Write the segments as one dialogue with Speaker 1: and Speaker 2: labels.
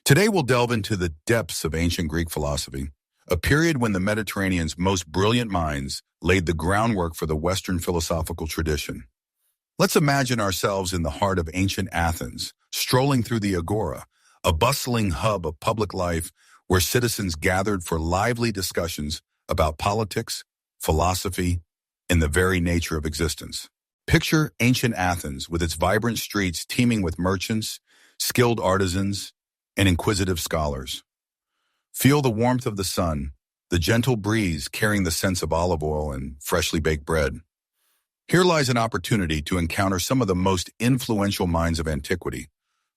Speaker 1: Today we'll delve into the depths of ancient Greek philosophy, a period when the Mediterranean's most brilliant minds laid the groundwork for the Western philosophical tradition. Let's imagine ourselves in the heart of ancient Athens, strolling through the Agora, a bustling hub of public life where citizens gathered for lively discussions about politics, philosophy, and the very nature of existence. Picture ancient Athens with its vibrant streets teeming with merchants, skilled artisans, and inquisitive scholars. Feel the warmth of the sun, the gentle breeze carrying the scents of olive oil and freshly baked bread. Here lies an opportunity to encounter some of the most influential minds of antiquity,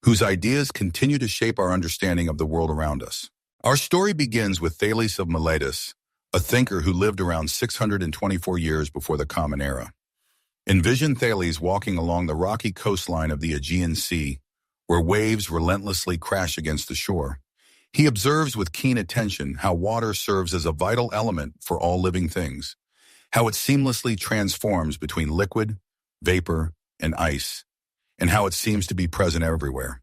Speaker 1: whose ideas continue to shape our understanding of the world around us. Our story begins with Thales of Miletus, a thinker who lived around 624 years before the Common Era. Envision Thales walking along the rocky coastline of the Aegean Sea, where waves relentlessly crash against the shore. He observes with keen attention how water serves as a vital element for all living things, how it seamlessly transforms between liquid, vapor, and ice, and how it seems to be present everywhere.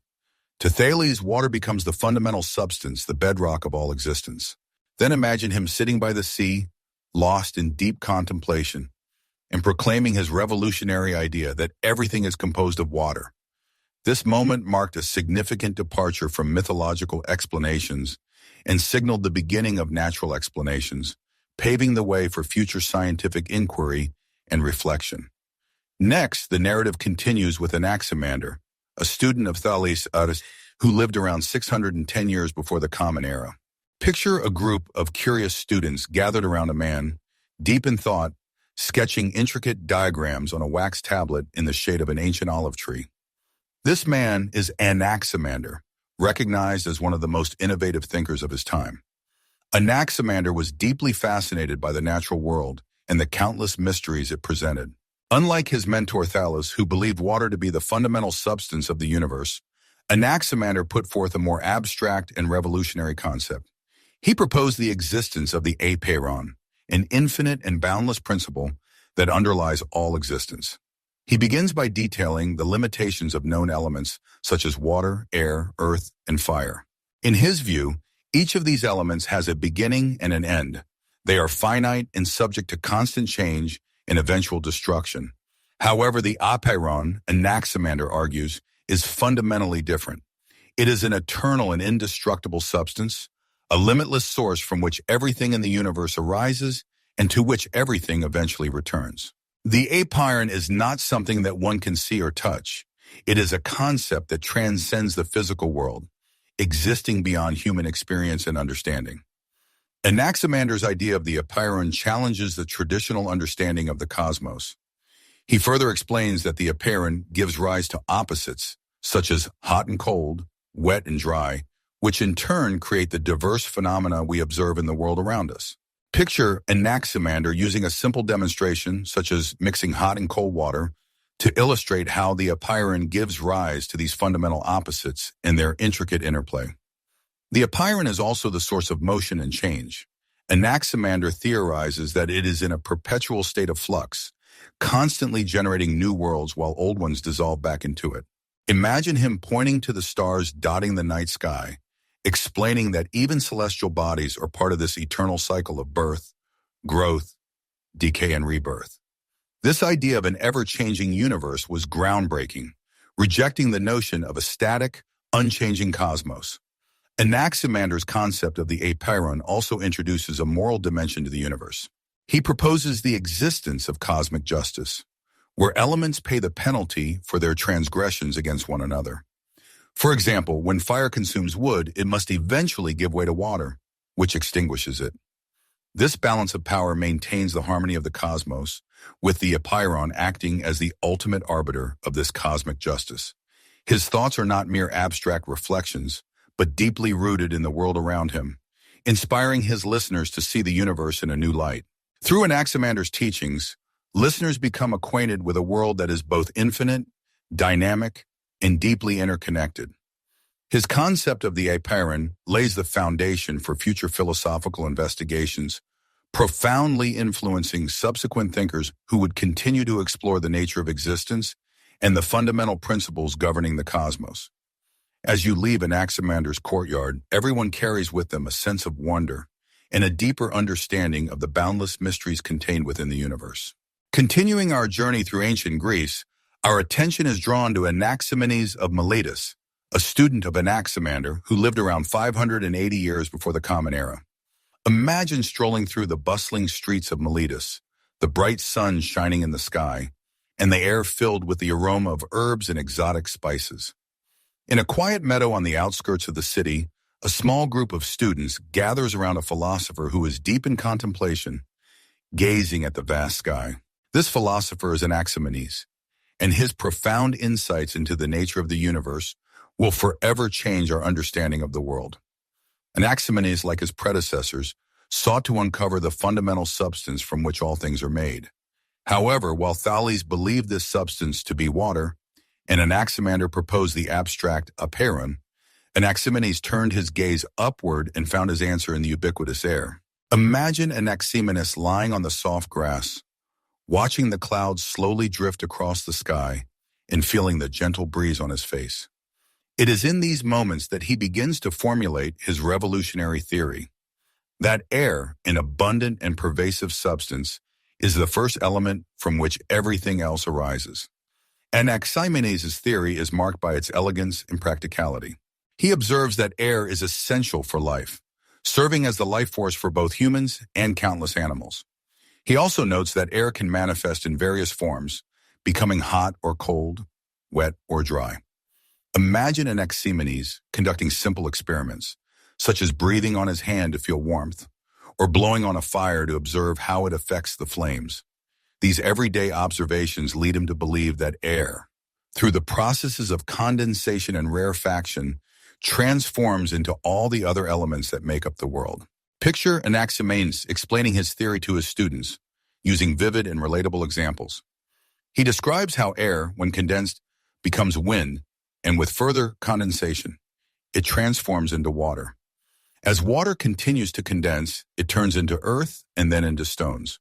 Speaker 1: To Thales, water becomes the fundamental substance, the bedrock of all existence. Then imagine him sitting by the sea, lost in deep contemplation, and proclaiming his revolutionary idea that everything is composed of water. This moment marked a significant departure from mythological explanations and signaled the beginning of natural explanations, paving the way for future scientific inquiry and reflection. Next, the narrative continues with Anaximander, a student of Thales who lived around 610 years before the Common Era. Picture a group of curious students gathered around a man, deep in thought, sketching intricate diagrams on a wax tablet in the shade of an ancient olive tree. This man is Anaximander, recognized as one of the most innovative thinkers of his time. Anaximander was deeply fascinated by the natural world and the countless mysteries it presented. Unlike his mentor Thales, who believed water to be the fundamental substance of the universe, Anaximander put forth a more abstract and revolutionary concept. He proposed the existence of the apeiron, an infinite and boundless principle that underlies all existence. He begins by detailing the limitations of known elements such as water, air, earth, and fire. In his view, each of these elements has a beginning and an end. They are finite and subject to constant change and eventual destruction. However, the apeiron, Anaximander argues, is fundamentally different. It is an eternal and indestructible substance, a limitless source from which everything in the universe arises and to which everything eventually returns. The apeiron is not something that one can see or touch. It is a concept that transcends the physical world, existing beyond human experience and understanding. Anaximander's idea of the apeiron challenges the traditional understanding of the cosmos. He further explains that the apeiron gives rise to opposites, such as hot and cold, wet and dry, which in turn create the diverse phenomena we observe in the world around us. Picture Anaximander using a simple demonstration, such as mixing hot and cold water, to illustrate how the apeiron gives rise to these fundamental opposites and their intricate interplay. The apeiron is also the source of motion and change. Anaximander theorizes that it is in a perpetual state of flux, constantly generating new worlds while old ones dissolve back into it. Imagine him pointing to the stars dotting the night sky, explaining that even celestial bodies are part of this eternal cycle of birth, growth, decay, and rebirth. This idea of an ever-changing universe was groundbreaking, rejecting the notion of a static, unchanging cosmos. Anaximander's concept of the apeiron also introduces a moral dimension to the universe. He proposes the existence of cosmic justice, where elements pay the penalty for their transgressions against one another. For example, when fire consumes wood, it must eventually give way to water, which extinguishes it. This balance of power maintains the harmony of the cosmos, with the apeiron acting as the ultimate arbiter of this cosmic justice. His thoughts are not mere abstract reflections, but deeply rooted in the world around him, inspiring his listeners to see the universe in a new light. Through Anaximander's teachings, listeners become acquainted with a world that is both infinite, dynamic, and deeply interconnected. His concept of the apeiron lays the foundation for future philosophical investigations, profoundly influencing subsequent thinkers who would continue to explore the nature of existence and the fundamental principles governing the cosmos. As you leave Anaximander's courtyard, everyone carries with them a sense of wonder and a deeper understanding of the boundless mysteries contained within the universe. Continuing our journey through ancient Greece, our attention is drawn to Anaximenes of Miletus, a student of Anaximander who lived around 580 years before the Common Era. Imagine strolling through the bustling streets of Miletus, the bright sun shining in the sky, and the air filled with the aroma of herbs and exotic spices. In a quiet meadow on the outskirts of the city, a small group of students gathers around a philosopher who is deep in contemplation, gazing at the vast sky. This philosopher is Anaximenes, and his profound insights into the nature of the universe will forever change our understanding of the world. Anaximenes, like his predecessors, sought to uncover the fundamental substance from which all things are made. However, while Thales believed this substance to be water, and Anaximander proposed the abstract apeiron, Anaximenes turned his gaze upward and found his answer in the ubiquitous air. Imagine Anaximenes lying on the soft grass, watching the clouds slowly drift across the sky and feeling the gentle breeze on his face. It is in these moments that he begins to formulate his revolutionary theory, that air, an abundant and pervasive substance, is the first element from which everything else arises. Anaximenes' theory is marked by its elegance and practicality. He observes that air is essential for life, serving as the life force for both humans and countless animals. He also notes that air can manifest in various forms, becoming hot or cold, wet or dry. Imagine Anaximenes conducting simple experiments, such as breathing on his hand to feel warmth, or blowing on a fire to observe how it affects the flames. These everyday observations lead him to believe that air, through the processes of condensation and rarefaction, transforms into all the other elements that make up the world. Picture Anaximenes explaining his theory to his students, using vivid and relatable examples. He describes how air, when condensed, becomes wind, and with further condensation, it transforms into water. As water continues to condense, it turns into earth and then into stones.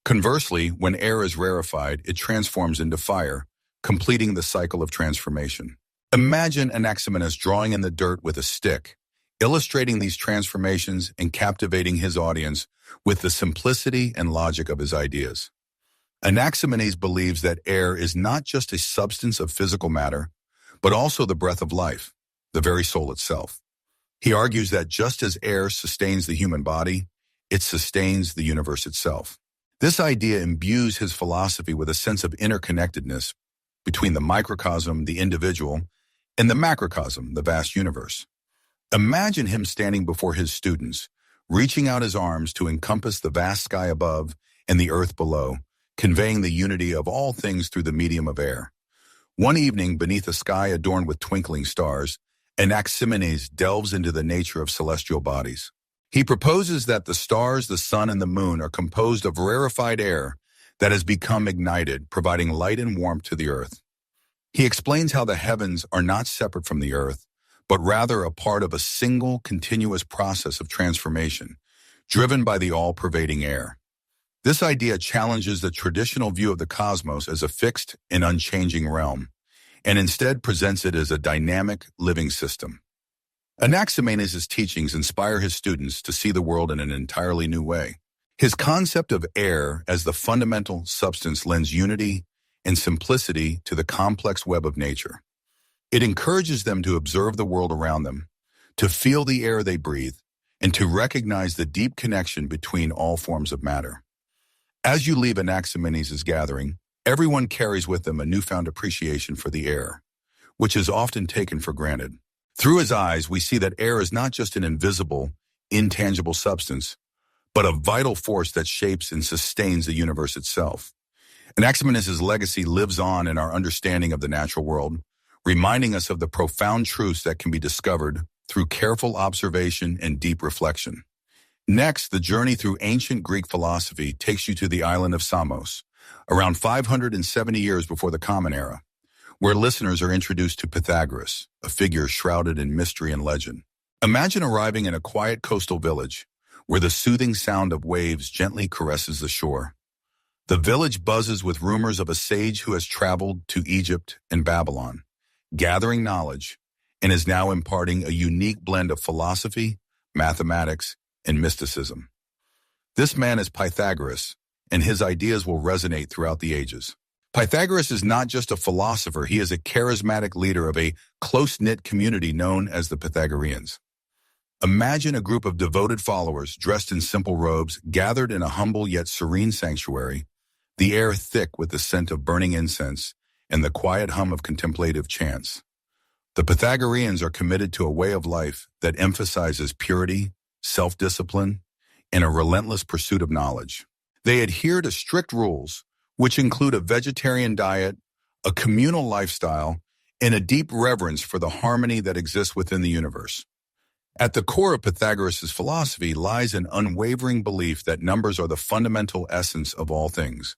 Speaker 1: Conversely, when air is rarefied, it transforms into fire, completing the cycle of transformation. Imagine Anaximenes drawing in the dirt with a stick, illustrating these transformations and captivating his audience with the simplicity and logic of his ideas. Anaximenes believes that air is not just a substance of physical matter, but also the breath of life, the very soul itself. He argues that just as air sustains the human body, it sustains the universe itself. This idea imbues his philosophy with a sense of interconnectedness between the microcosm, the individual, and the macrocosm, the vast universe. Imagine him standing before his students, reaching out his arms to encompass the vast sky above and the earth below, conveying the unity of all things through the medium of air. One evening, beneath a sky adorned with twinkling stars, Anaximenes delves into the nature of celestial bodies. He proposes that the stars, the sun, and the moon are composed of rarefied air that has become ignited, providing light and warmth to the earth. He explains how the heavens are not separate from the earth, but rather a part of a single, continuous process of transformation, driven by the all-pervading air. This idea challenges the traditional view of the cosmos as a fixed and unchanging realm, and instead presents it as a dynamic, living system. Anaximenes' teachings inspire his students to see the world in an entirely new way. His concept of air as the fundamental substance lends unity and simplicity to the complex web of nature. It encourages them to observe the world around them, to feel the air they breathe, and to recognize the deep connection between all forms of matter. As you leave Anaximenes' gathering, everyone carries with them a newfound appreciation for the air, which is often taken for granted. Through his eyes, we see that air is not just an invisible, intangible substance, but a vital force that shapes and sustains the universe itself. Anaximenes' legacy lives on in our understanding of the natural world, reminding us of the profound truths that can be discovered through careful observation and deep reflection. Next, the journey through ancient Greek philosophy takes you to the island of Samos, around 570 years before the Common Era, where listeners are introduced to Pythagoras, a figure shrouded in mystery and legend. Imagine arriving in a quiet coastal village, where the soothing sound of waves gently caresses the shore. The village buzzes with rumors of a sage who has traveled to Egypt and Babylon, gathering knowledge and is now imparting a unique blend of philosophy, mathematics, and mysticism. This man is Pythagoras, and his ideas will resonate throughout the ages. Pythagoras is not just a philosopher, he is a charismatic leader of a close-knit community known as the Pythagoreans. Imagine a group of devoted followers dressed in simple robes, gathered in a humble yet serene sanctuary, the air thick with the scent of burning incense and the quiet hum of contemplative chants. The Pythagoreans are committed to a way of life that emphasizes purity, self-discipline, and a relentless pursuit of knowledge. They adhere to strict rules, which include a vegetarian diet, a communal lifestyle, and a deep reverence for the harmony that exists within the universe. At the core of Pythagoras' philosophy lies an unwavering belief that numbers are the fundamental essence of all things.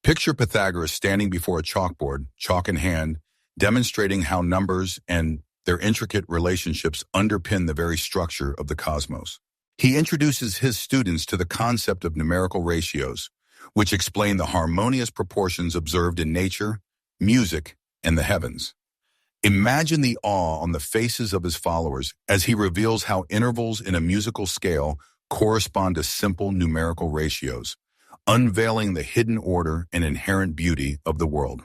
Speaker 1: Picture Pythagoras standing before a chalkboard, chalk in hand, demonstrating how numbers and their intricate relationships underpin the very structure of the cosmos. He introduces his students to the concept of numerical ratios, which explain the harmonious proportions observed in nature, music, and the heavens. Imagine the awe on the faces of his followers as he reveals how intervals in a musical scale correspond to simple numerical ratios, unveiling the hidden order and inherent beauty of the world.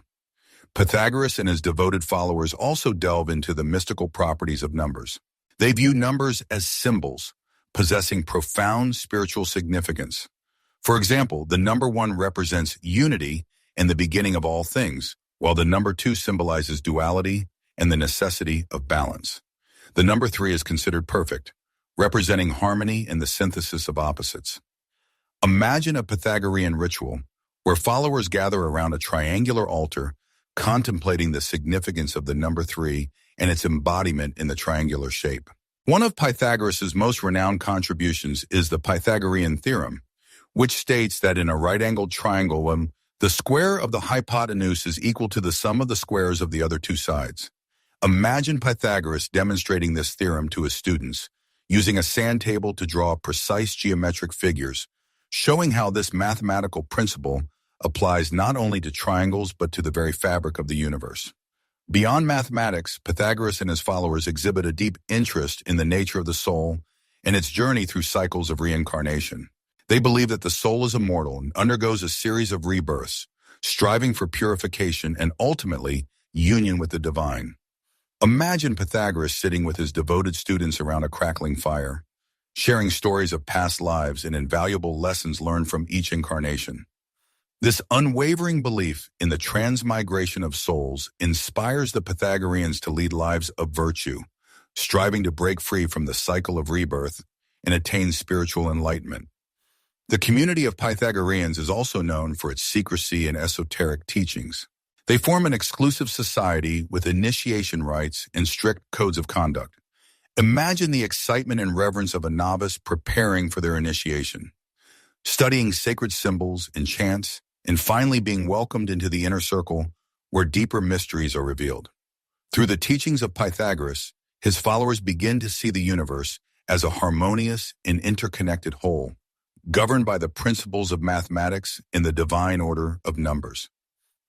Speaker 1: Pythagoras and his devoted followers also delve into the mystical properties of numbers. They view numbers as symbols, possessing profound spiritual significance. For example, the number 1 represents unity and the beginning of all things, while the number 2 symbolizes duality and the necessity of balance. The number 3 is considered perfect, representing harmony and the synthesis of opposites. Imagine a Pythagorean ritual where followers gather around a triangular altar, contemplating the significance of the number 3 and its embodiment in the triangular shape. One of Pythagoras' most renowned contributions is the Pythagorean theorem, which states that in a right-angled triangle, the square of the hypotenuse is equal to the sum of the squares of the other 2 sides. Imagine Pythagoras demonstrating this theorem to his students, using a sand table to draw precise geometric figures, showing how this mathematical principle applies not only to triangles but to the very fabric of the universe. Beyond mathematics, Pythagoras and his followers exhibit a deep interest in the nature of the soul and its journey through cycles of reincarnation. They believe that the soul is immortal and undergoes a series of rebirths, striving for purification and ultimately union with the divine. Imagine Pythagoras sitting with his devoted students around a crackling fire, sharing stories of past lives and invaluable lessons learned from each incarnation. This unwavering belief in the transmigration of souls inspires the Pythagoreans to lead lives of virtue, striving to break free from the cycle of rebirth and attain spiritual enlightenment. The community of Pythagoreans is also known for its secrecy and esoteric teachings. They form an exclusive society with initiation rites and strict codes of conduct. Imagine the excitement and reverence of a novice preparing for their initiation, studying sacred symbols and chants, and finally being welcomed into the inner circle where deeper mysteries are revealed. Through the teachings of Pythagoras, his followers begin to see the universe as a harmonious and interconnected whole, governed by the principles of mathematics and the divine order of numbers.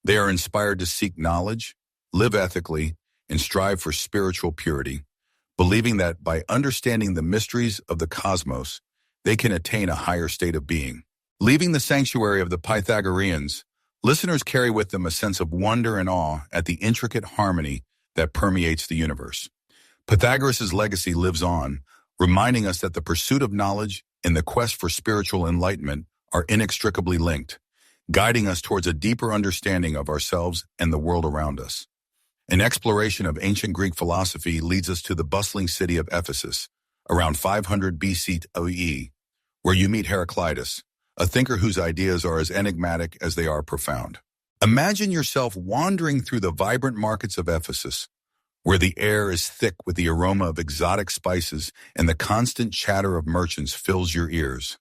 Speaker 1: They are inspired to seek knowledge, live ethically, and strive for spiritual purity, believing that by understanding the mysteries of the cosmos, they can attain a higher state of being. Leaving the sanctuary of the Pythagoreans, listeners carry with them a sense of wonder and awe at the intricate harmony that permeates the universe. Pythagoras' legacy lives on, reminding us that the pursuit of knowledge and the quest for spiritual enlightenment are inextricably linked, guiding us towards a deeper understanding of ourselves and the world around us. An exploration of ancient Greek philosophy leads us to the bustling city of Ephesus, around 500 BCE, where you meet Heraclitus, a thinker whose ideas are as enigmatic as they are profound. Imagine yourself wandering through the vibrant markets of Ephesus, where the air is thick with the aroma of exotic spices and the constant chatter of merchants fills your ears.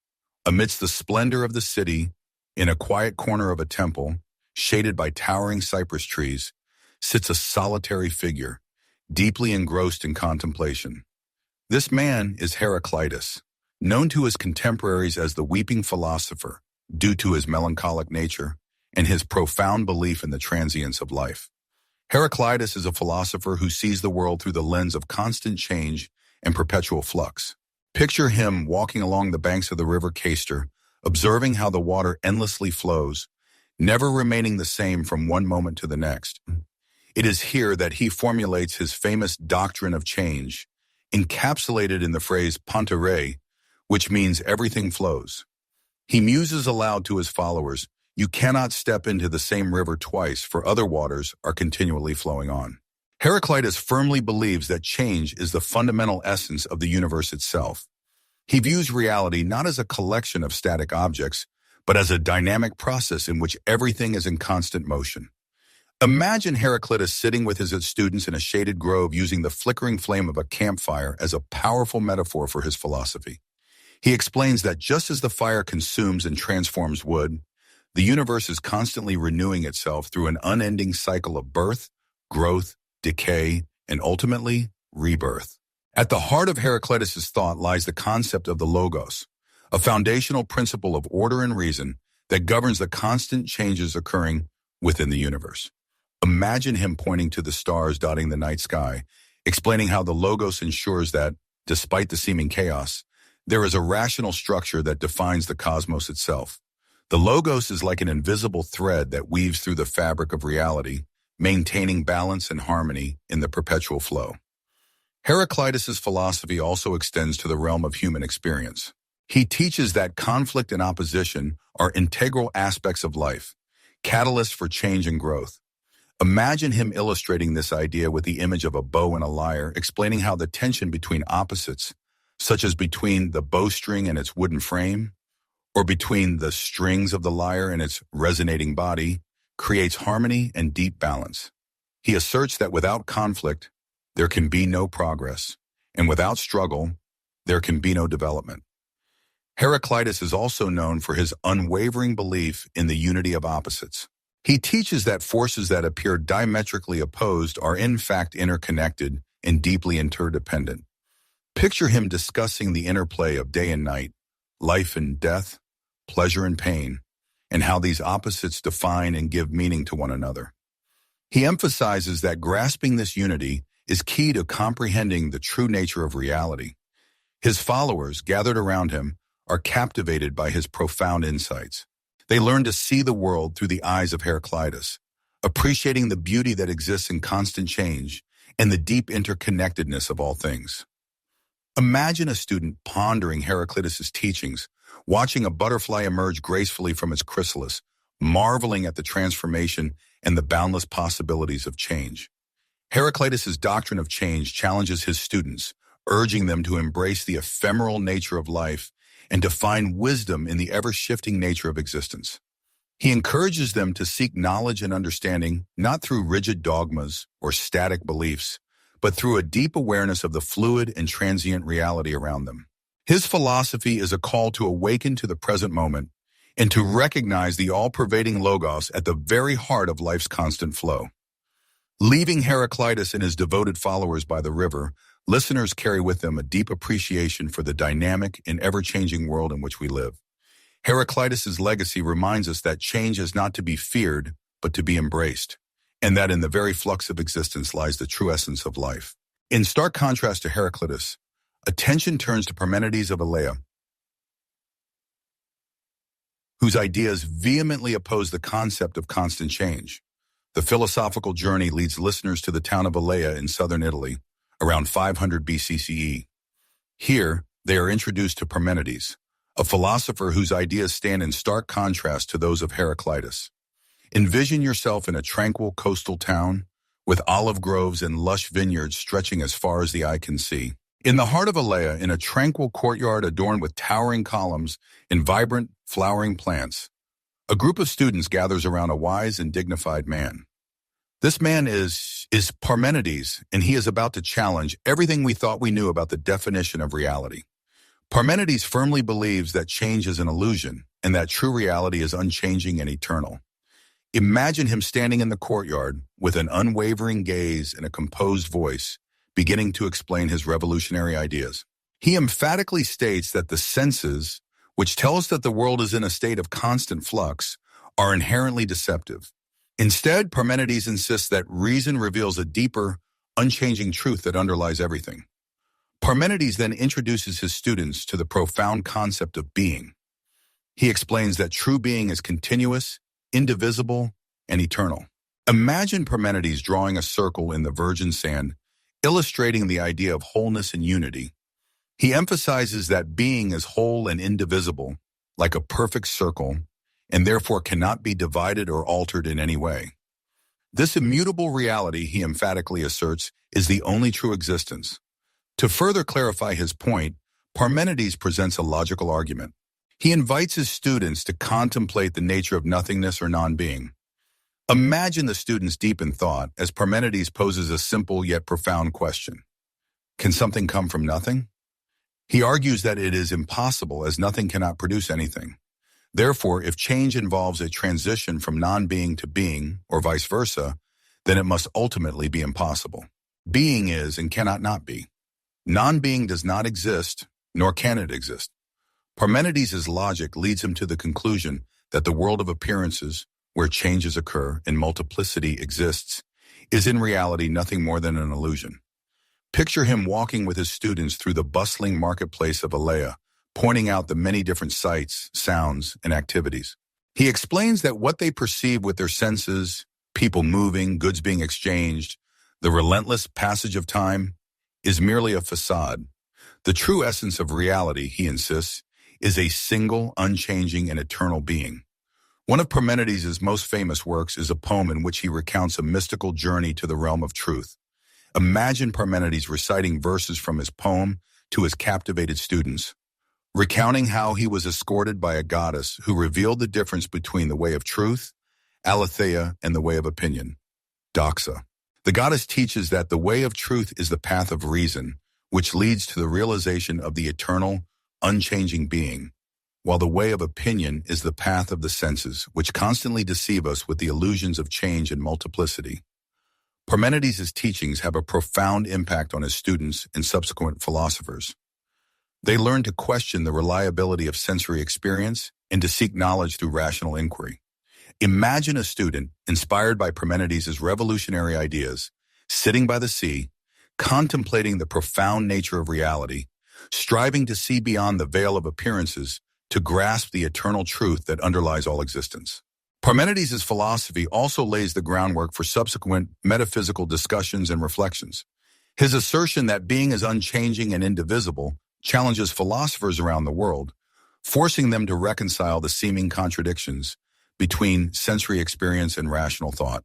Speaker 1: Amidst the splendor of the city, in a quiet corner of a temple, shaded by towering cypress trees, sits a solitary figure, deeply engrossed in contemplation. This man is Heraclitus, known to his contemporaries as the weeping philosopher due to his melancholic nature and his profound belief in the transience of life. Heraclitus is a philosopher who sees the world through the lens of constant change and perpetual flux. Picture him walking along the banks of the river Caster, observing how the water endlessly flows, never remaining the same from one moment to the next. It is here that he formulates his famous doctrine of change, encapsulated in the phrase panta rhei, which means everything flows. He muses aloud to his followers, "You cannot step into the same river twice, for other waters are continually flowing on." Heraclitus firmly believes that change is the fundamental essence of the universe itself. He views reality not as a collection of static objects, but as a dynamic process in which everything is in constant motion. Imagine Heraclitus sitting with his students in a shaded grove using the flickering flame of a campfire as a powerful metaphor for his philosophy. He explains that just as the fire consumes and transforms wood, the universe is constantly renewing itself through an unending cycle of birth, growth, decay, and ultimately, rebirth. At the heart of Heraclitus' thought lies the concept of the logos, a foundational principle of order and reason that governs the constant changes occurring within the universe. Imagine him pointing to the stars dotting the night sky, explaining how the logos ensures that, despite the seeming chaos, there is a rational structure that defines the cosmos itself. The logos is like an invisible thread that weaves through the fabric of reality, maintaining balance and harmony in the perpetual flow. Heraclitus' philosophy also extends to the realm of human experience. He teaches that conflict and opposition are integral aspects of life, catalysts for change and growth. Imagine him illustrating this idea with the image of a bow and a lyre, explaining how the tension between opposites, such as between the bowstring and its wooden frame, or between the strings of the lyre and its resonating body, creates harmony and deep balance. He asserts that without conflict, there can be no progress, and without struggle, there can be no development. Heraclitus is also known for his unwavering belief in the unity of opposites. He teaches that forces that appear diametrically opposed are in fact interconnected and deeply interdependent. Picture him discussing the interplay of day and night, life and death, pleasure and pain, and how these opposites define and give meaning to one another. He emphasizes that grasping this unity is key to comprehending the true nature of reality. His followers, gathered around him, are captivated by his profound insights. They learn to see the world through the eyes of Heraclitus, appreciating the beauty that exists in constant change and the deep interconnectedness of all things. Imagine a student pondering Heraclitus' teachings, watching a butterfly emerge gracefully from its chrysalis, marveling at the transformation and the boundless possibilities of change. Heraclitus' doctrine of change challenges his students, urging them to embrace the ephemeral nature of life and to find wisdom in the ever-shifting nature of existence. He encourages them to seek knowledge and understanding not through rigid dogmas or static beliefs, but through a deep awareness of the fluid and transient reality around them. His philosophy is a call to awaken to the present moment and to recognize the all-pervading logos at the very heart of life's constant flow. Leaving Heraclitus and his devoted followers by the river, listeners carry with them a deep appreciation for the dynamic and ever-changing world in which we live. Heraclitus' legacy reminds us that change is not to be feared, but to be embraced, and that in the very flux of existence lies the true essence of life. In stark contrast to Heraclitus, attention turns to Parmenides of Elea, whose ideas vehemently oppose the concept of constant change. The philosophical journey leads listeners to the town of Elea in southern Italy, around 500 BCCE. Here, they are introduced to Parmenides, a philosopher whose ideas stand in stark contrast to those of Heraclitus. Envision yourself in a tranquil coastal town, with olive groves and lush vineyards stretching as far as the eye can see. In the heart of Elea, in a tranquil courtyard adorned with towering columns and vibrant, flowering plants, a group of students gathers around a wise and dignified man. This man is Parmenides, and he is about to challenge everything we thought we knew about the definition of reality. Parmenides firmly believes that change is an illusion and that true reality is unchanging and eternal. Imagine him standing in the courtyard with an unwavering gaze and a composed voice, beginning to explain his revolutionary ideas. He emphatically states that the senses, which tell us that the world is in a state of constant flux, are inherently deceptive. Instead, Parmenides insists that reason reveals a deeper, unchanging truth that underlies everything. Parmenides then introduces his students to the profound concept of being. He explains that true being is continuous, indivisible, and eternal. Imagine Parmenides drawing a circle in the virgin sand, illustrating the idea of wholeness and unity. He emphasizes that being is whole and indivisible, like a perfect circle, and therefore cannot be divided or altered in any way. This immutable reality, he emphatically asserts, is the only true existence. To further clarify his point, Parmenides presents a logical argument. He invites his students to contemplate the nature of nothingness or non-being. Imagine the students deep in thought as Parmenides poses a simple yet profound question. Can something come from nothing? He argues that it is impossible as nothing cannot produce anything. Therefore, if change involves a transition from non-being to being, or vice versa, then it must ultimately be impossible. Being is and cannot not be. Non-being does not exist, nor can it exist. Parmenides' logic leads him to the conclusion that the world of appearances, where changes occur and multiplicity exists, is in reality nothing more than an illusion. Picture him walking with his students through the bustling marketplace of Alea, pointing out the many different sights, sounds, and activities. He explains that what they perceive with their senses, people moving, goods being exchanged, the relentless passage of time, is merely a facade. The true essence of reality, he insists, is a single, unchanging, and eternal being. One of Parmenides' most famous works is a poem in which he recounts a mystical journey to the realm of truth. Imagine Parmenides reciting verses from his poem to his captivated students, recounting how he was escorted by a goddess who revealed the difference between the way of truth, aletheia, and the way of opinion, doxa. The goddess teaches that the way of truth is the path of reason, which leads to the realization of the eternal, unchanging being, while the way of opinion is the path of the senses, which constantly deceive us with the illusions of change and multiplicity. Parmenides' teachings have a profound impact on his students and subsequent philosophers. They learn to question the reliability of sensory experience and to seek knowledge through rational inquiry. Imagine a student, inspired by Parmenides' revolutionary ideas, sitting by the sea, contemplating the profound nature of reality, striving to see beyond the veil of appearances to grasp the eternal truth that underlies all existence. Parmenides' philosophy also lays the groundwork for subsequent metaphysical discussions and reflections. His assertion that being is unchanging and indivisible challenges philosophers around the world, forcing them to reconcile the seeming contradictions between sensory experience and rational thought.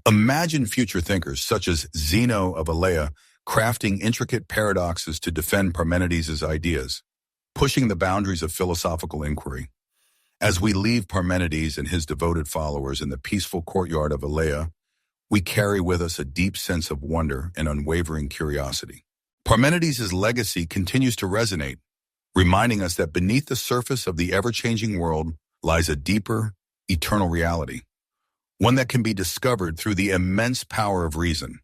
Speaker 1: Imagine future thinkers such as Zeno of Elea crafting intricate paradoxes to defend Parmenides' ideas, pushing the boundaries of philosophical inquiry. As we leave Parmenides and his devoted followers in the peaceful courtyard of Elea, we carry with us a deep sense of wonder and unwavering curiosity. Parmenides' legacy continues to resonate, reminding us that beneath the surface of the ever-changing world lies a deeper, eternal reality, one that can be discovered through the immense power of reason.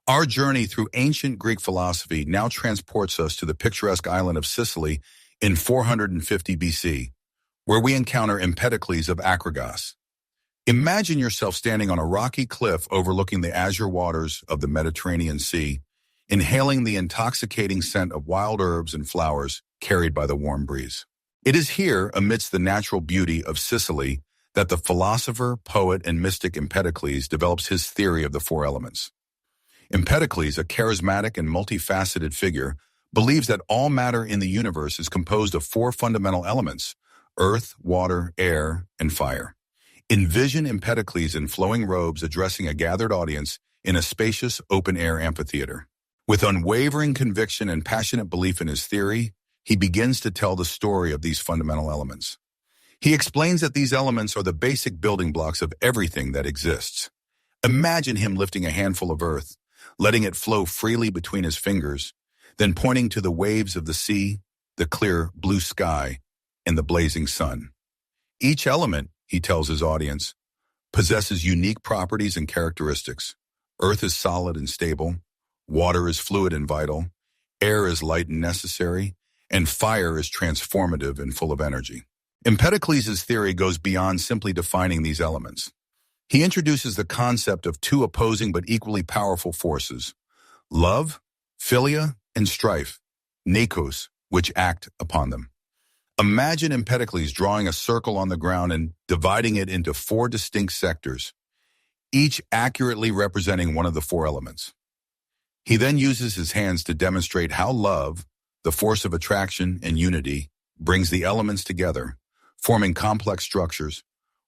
Speaker 1: Our journey through ancient Greek philosophy now transports us to the picturesque island of Sicily in 450 BC, where we encounter Empedocles of Acragos. Imagine yourself standing on a rocky cliff overlooking the azure waters of the Mediterranean Sea, inhaling the intoxicating scent of wild herbs and flowers carried by the warm breeze. It is here, amidst the natural beauty of Sicily, that the philosopher, poet, and mystic Empedocles develops his theory of the four elements. Empedocles, a charismatic and multifaceted figure, believes that all matter in the universe is composed of four fundamental elements: earth, water, air, and fire. Envision Empedocles in flowing robes addressing a gathered audience in a spacious open-air amphitheater. With unwavering conviction and passionate belief in his theory, he begins to tell the story of these fundamental elements. He explains that these elements are the basic building blocks of everything that exists. Imagine him lifting a handful of earth, letting it flow freely between his fingers, then pointing to the waves of the sea, the clear blue sky, and the blazing sun. Each element, he tells his audience, possesses unique properties and characteristics. Earth is solid and stable, water is fluid and vital, air is light and necessary, and fire is transformative and full of energy. Empedocles' theory goes beyond simply defining these elements. He introduces the concept of two opposing but equally powerful forces, love, philia, and strife, nekos, which act upon them. Imagine Empedocles drawing a circle on the ground and dividing it into four distinct sectors, each accurately representing one of the four elements. He then uses his hands to demonstrate how love, the force of attraction and unity, brings the elements together, forming complex structures,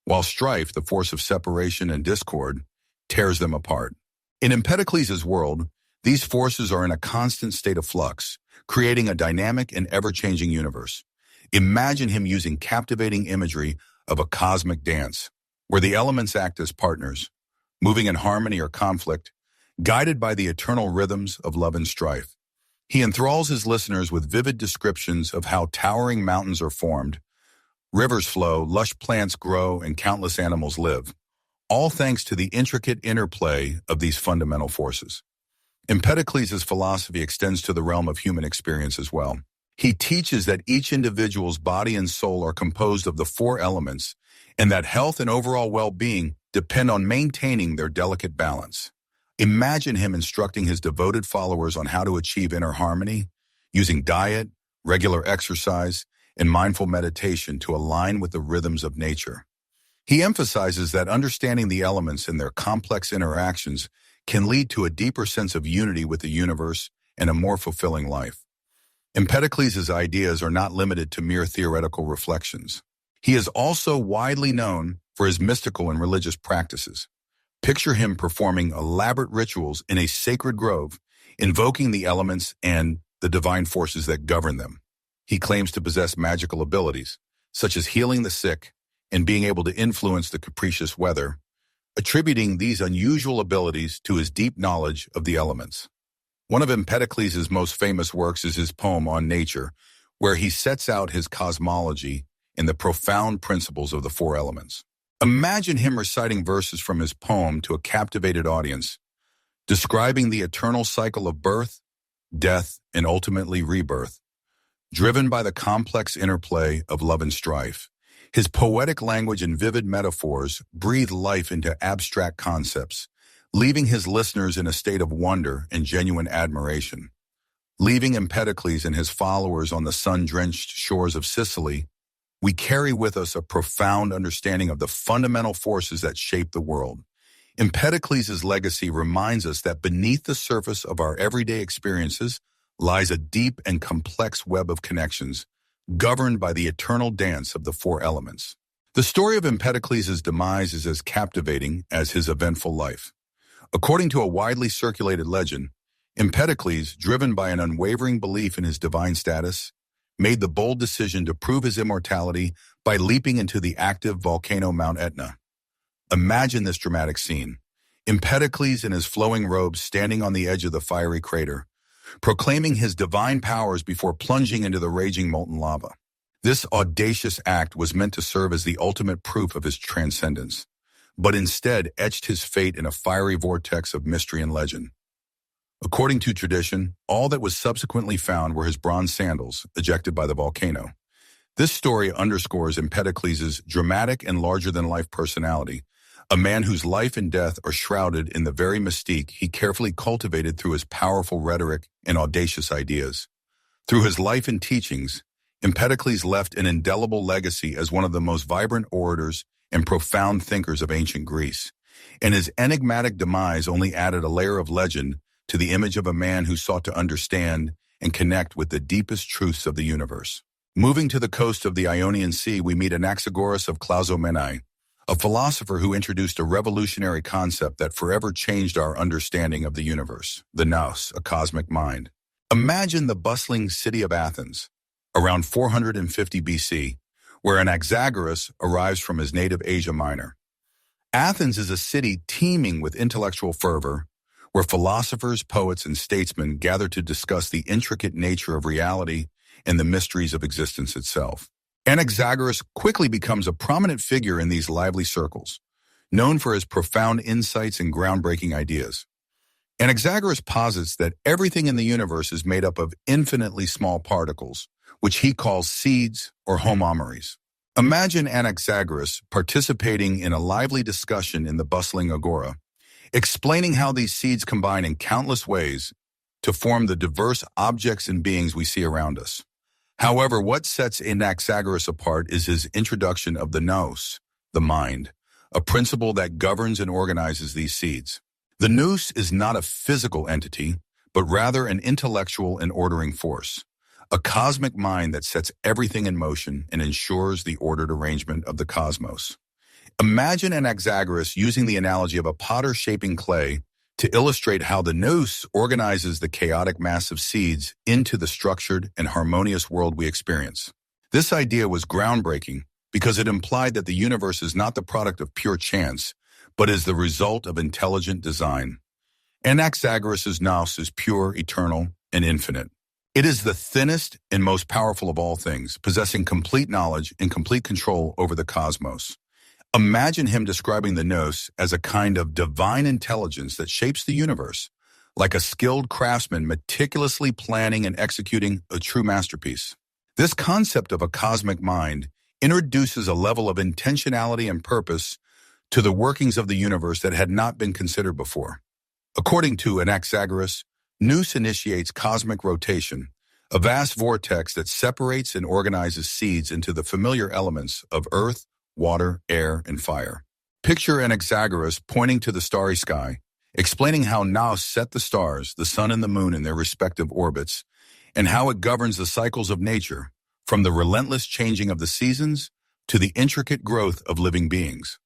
Speaker 1: while strife, the force of separation and discord, tears them apart. In Empedocles' world, these forces are in a constant state of flux, creating a dynamic and ever-changing universe. Imagine him using captivating imagery of a cosmic dance, where the elements act as partners, moving in harmony or conflict, guided by the eternal rhythms of love and strife. He enthralls his listeners with vivid descriptions of how towering mountains are formed, rivers flow, lush plants grow, and countless animals live, all thanks to the intricate interplay of these fundamental forces. Empedocles' philosophy extends to the realm of human experience as well. He teaches that each individual's body and soul are composed of the four elements, and that health and overall well-being depend on maintaining their delicate balance. Imagine him instructing his devoted followers on how to achieve inner harmony, using diet, regular exercise, and mindful meditation to align with the rhythms of nature. He emphasizes that understanding the elements and their complex interactions can lead to a deeper sense of unity with the universe and a more fulfilling life. Empedocles' ideas are not limited to mere theoretical reflections. He is also widely known for his mystical and religious practices. Picture him performing elaborate rituals in a sacred grove, invoking the elements and the divine forces that govern them. He claims to possess magical abilities, such as healing the sick and being able to influence the capricious weather, attributing these unusual abilities to his deep knowledge of the elements. One of Empedocles' most famous works is his poem on nature, where he sets out his cosmology and the profound principles of the four elements. Imagine him reciting verses from his poem to a captivated audience, describing the eternal cycle of birth, death, and ultimately rebirth, driven by the complex interplay of love and strife. His poetic language and vivid metaphors breathe life into abstract concepts, leaving his listeners in a state of wonder and genuine admiration. Leaving Empedocles and his followers on the sun-drenched shores of Sicily, we carry with us a profound understanding of the fundamental forces that shape the world. Empedocles' legacy reminds us that beneath the surface of our everyday experiences lies a deep and complex web of connections, governed by the eternal dance of the four elements. The story of Empedocles' demise is as captivating as his eventful life. According to a widely circulated legend, Empedocles, driven by an unwavering belief in his divine status, made the bold decision to prove his immortality by leaping into the active volcano Mount Etna. Imagine this dramatic scene. Empedocles in his flowing robes standing on the edge of the fiery crater, proclaiming his divine powers before plunging into the raging molten lava. This audacious act was meant to serve as the ultimate proof of his transcendence, but instead etched his fate in a fiery vortex of mystery and legend. According to tradition, all that was subsequently found were his bronze sandals, ejected by the volcano. This story underscores Empedocles' dramatic and larger-than-life personality, a man whose life and death are shrouded in the very mystique he carefully cultivated through his powerful rhetoric and audacious ideas. Through his life and teachings, Empedocles left an indelible legacy as one of the most vibrant orators and profound thinkers of ancient Greece, and his enigmatic demise only added a layer of legend to the image of a man who sought to understand and connect with the deepest truths of the universe. Moving to the coast of the Ionian Sea, we meet Anaxagoras of Clazomenae, a philosopher who introduced a revolutionary concept that forever changed our understanding of the universe, the nous, a cosmic mind. Imagine the bustling city of Athens, around 450 BC, where Anaxagoras arrives from his native Asia Minor. Athens is a city teeming with intellectual fervor, where philosophers, poets, and statesmen gather to discuss the intricate nature of reality and the mysteries of existence itself. Anaxagoras quickly becomes a prominent figure in these lively circles, known for his profound insights and groundbreaking ideas. Anaxagoras posits that everything in the universe is made up of infinitely small particles, which he calls seeds or homomeres. Imagine Anaxagoras participating in a lively discussion in the bustling agora, explaining how these seeds combine in countless ways to form the diverse objects and beings we see around us. However, what sets Anaxagoras apart is his introduction of the nous, the mind, a principle that governs and organizes these seeds. The nous is not a physical entity, but rather an intellectual and ordering force, a cosmic mind that sets everything in motion and ensures the ordered arrangement of the cosmos. Imagine Anaxagoras using the analogy of a potter shaping clay to illustrate how the nous organizes the chaotic mass of seeds into the structured and harmonious world we experience. This idea was groundbreaking because it implied that the universe is not the product of pure chance, but is the result of intelligent design. Anaxagoras' nous is pure, eternal, and infinite. It is the thinnest and most powerful of all things, possessing complete knowledge and complete control over the cosmos. Imagine him describing the nous as a kind of divine intelligence that shapes the universe, like a skilled craftsman meticulously planning and executing a true masterpiece. This concept of a cosmic mind introduces a level of intentionality and purpose to the workings of the universe that had not been considered before. According to Anaxagoras, nous initiates cosmic rotation, a vast vortex that separates and organizes seeds into the familiar elements of earth, water, air, and fire. Picture Anaxagoras pointing to the starry sky, explaining how nous set the stars, the sun and the moon in their respective orbits, and how it governs the cycles of nature, from the relentless changing of the seasons to the intricate growth of living beings.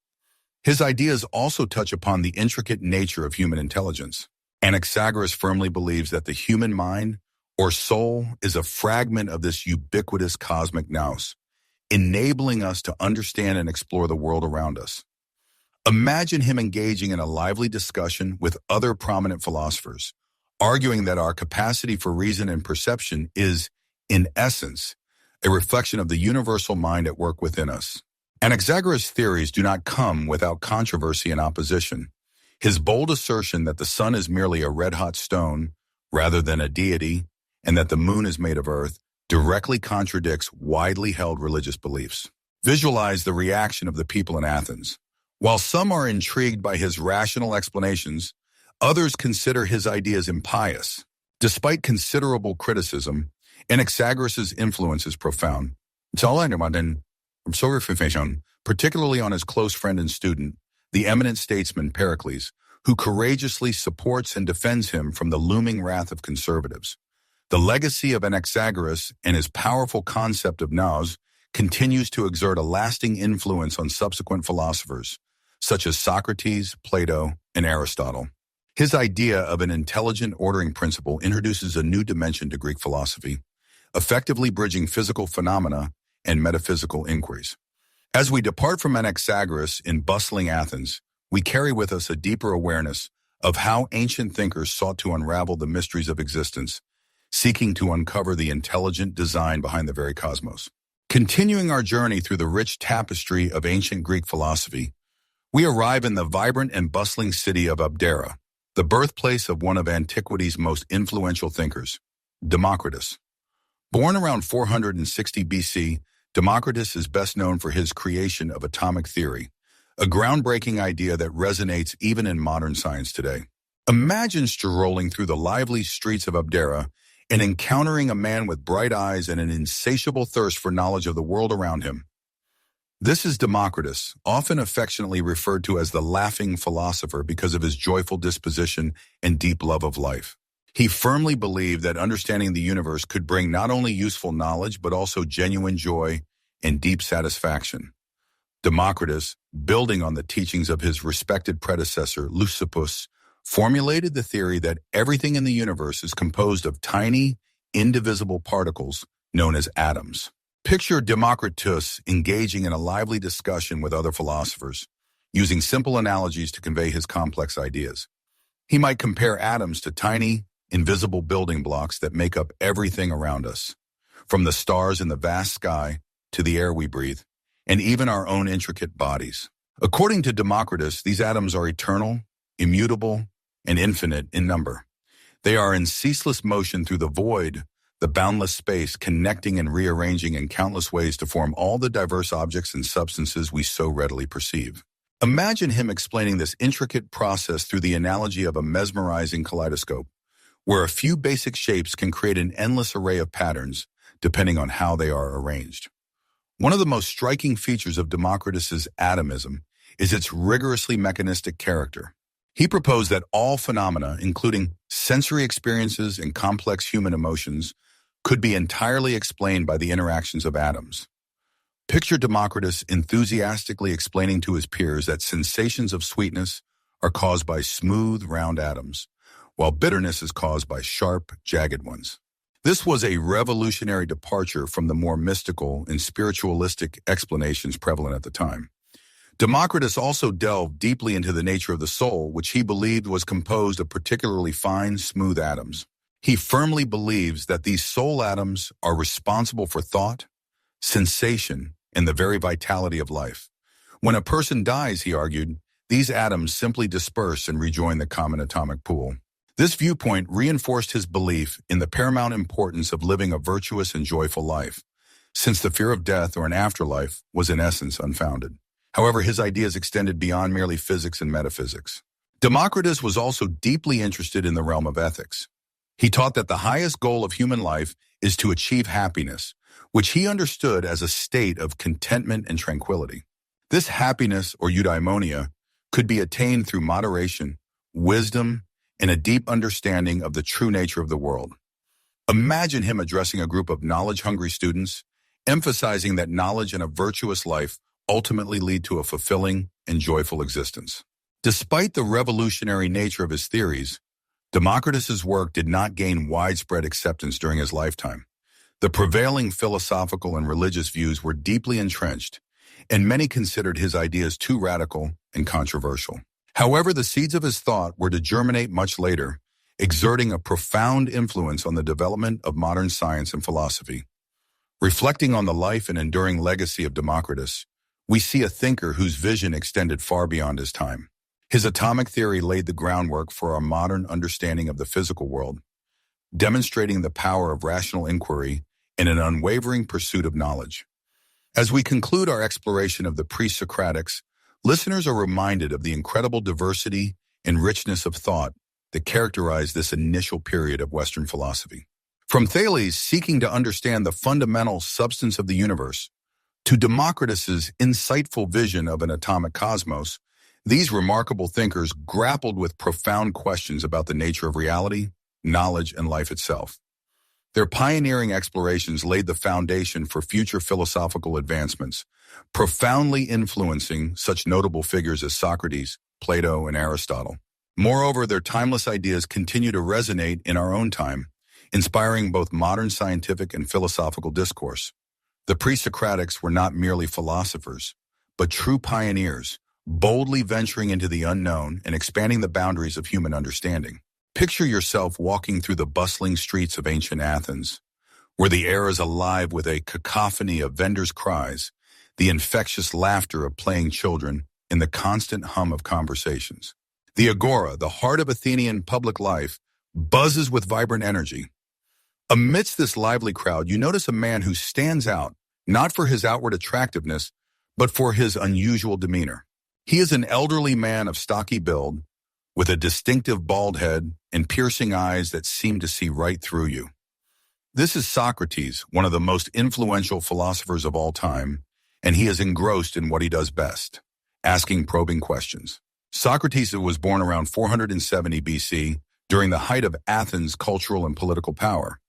Speaker 1: His ideas also touch upon the intricate nature of human intelligence. Anaxagoras firmly believes that the human mind, or soul, is a fragment of this ubiquitous cosmic nous, enabling us to understand and explore the world around us. Imagine him engaging in a lively discussion with other prominent philosophers, arguing that our capacity for reason and perception is, in essence, a reflection of the universal mind at work within us. Anaxagoras' theories do not come without controversy and opposition. His bold assertion that the sun is merely a red-hot stone rather than a deity, and that the moon is made of earth, directly contradicts widely held religious beliefs. Visualize the reaction of the people in Athens. While some are intrigued by his rational explanations, others consider his ideas impious. Despite considerable criticism, Anaxagoras' influence is profound. Particularly on his close friend and student, the eminent statesman Pericles, who courageously supports and defends him from the looming wrath of conservatives. The legacy of Anaxagoras and his powerful concept of nous continues to exert a lasting influence on subsequent philosophers, such as Socrates, Plato, and Aristotle. His idea of an intelligent ordering principle introduces a new dimension to Greek philosophy, effectively bridging physical phenomena and metaphysical inquiries. As we depart from Anaxagoras in bustling Athens, we carry with us a deeper awareness of how ancient thinkers sought to unravel the mysteries of existence, seeking to uncover the intelligent design behind the very cosmos. Continuing our journey through the rich tapestry of ancient Greek philosophy, we arrive in the vibrant and bustling city of Abdera, the birthplace of one of antiquity's most influential thinkers, Democritus. Born around 460 BC, Democritus is best known for his creation of atomic theory, a groundbreaking idea that resonates even in modern science today. Imagine strolling through the lively streets of Abdera and encountering a man with bright eyes and an insatiable thirst for knowledge of the world around him. This is Democritus, often affectionately referred to as the laughing philosopher because of his joyful disposition and deep love of life. He firmly believed that understanding the universe could bring not only useful knowledge, but also genuine joy and deep satisfaction. Democritus, building on the teachings of his respected predecessor, Leucippus, formulated the theory that everything in the universe is composed of tiny, indivisible particles known as atoms. Picture Democritus engaging in a lively discussion with other philosophers, using simple analogies to convey his complex ideas. He might compare atoms to tiny, invisible building blocks that make up everything around us, from the stars in the vast sky to the air we breathe, and even our own intricate bodies. According to Democritus, these atoms are eternal, immutable, and infinite in number. They are in ceaseless motion through the void, the boundless space connecting and rearranging in countless ways to form all the diverse objects and substances we so readily perceive. Imagine him explaining this intricate process through the analogy of a mesmerizing kaleidoscope, where a few basic shapes can create an endless array of patterns depending on how they are arranged. One of the most striking features of Democritus's atomism is its rigorously mechanistic character. He proposed that all phenomena, including sensory experiences and complex human emotions, could be entirely explained by the interactions of atoms. Picture Democritus enthusiastically explaining to his peers that sensations of sweetness are caused by smooth, round atoms, while bitterness is caused by sharp, jagged ones. This was a revolutionary departure from the more mystical and spiritualistic explanations prevalent at the time. Democritus also delved deeply into the nature of the soul, which he believed was composed of particularly fine, smooth atoms. He firmly believes that these soul atoms are responsible for thought, sensation, and the very vitality of life. When a person dies, he argued, these atoms simply disperse and rejoin the common atomic pool. This viewpoint reinforced his belief in the paramount importance of living a virtuous and joyful life, since the fear of death or an afterlife was in essence unfounded. However, his ideas extended beyond merely physics and metaphysics. Democritus was also deeply interested in the realm of ethics. He taught that the highest goal of human life is to achieve happiness, which he understood as a state of contentment and tranquility. This happiness, or eudaimonia, could be attained through moderation, wisdom, and a deep understanding of the true nature of the world. Imagine him addressing a group of knowledge-hungry students, emphasizing that knowledge and a virtuous life ultimately lead to a fulfilling and joyful existence. Despite the revolutionary nature of his theories, Democritus's work did not gain widespread acceptance during his lifetime. The prevailing philosophical and religious views were deeply entrenched, and many considered his ideas too radical and controversial. However, the seeds of his thought were to germinate much later, exerting a profound influence on the development of modern science and philosophy. Reflecting on the life and enduring legacy of Democritus, we see a thinker whose vision extended far beyond his time. His atomic theory laid the groundwork for our modern understanding of the physical world, demonstrating the power of rational inquiry and an unwavering pursuit of knowledge. As we conclude our exploration of the pre-Socratics, listeners are reminded of the incredible diversity and richness of thought that characterized this initial period of Western philosophy. From Thales seeking to understand the fundamental substance of the universe, to Democritus's insightful vision of an atomic cosmos, these remarkable thinkers grappled with profound questions about the nature of reality, knowledge, and life itself. Their pioneering explorations laid the foundation for future philosophical advancements, profoundly influencing such notable figures as Socrates, Plato, and Aristotle. Moreover, their timeless ideas continue to resonate in our own time, inspiring both modern scientific and philosophical discourse. The pre-Socratics were not merely philosophers, but true pioneers, boldly venturing into the unknown and expanding the boundaries of human understanding. Picture yourself walking through the bustling streets of ancient Athens, where the air is alive with a cacophony of vendors' cries, the infectious laughter of playing children, and the constant hum of conversations. The agora, the heart of Athenian public life, buzzes with vibrant energy. Amidst this lively crowd, you notice a man who stands out, not for his outward attractiveness, but for his unusual demeanor. He is an elderly man of stocky build, with a distinctive bald head and piercing eyes that seem to see right through you. This is Socrates, one of the most influential philosophers of all time, and he is engrossed in what he does best, asking probing questions. Socrates was born around 470 BC, during the height of Athens' cultural and political power.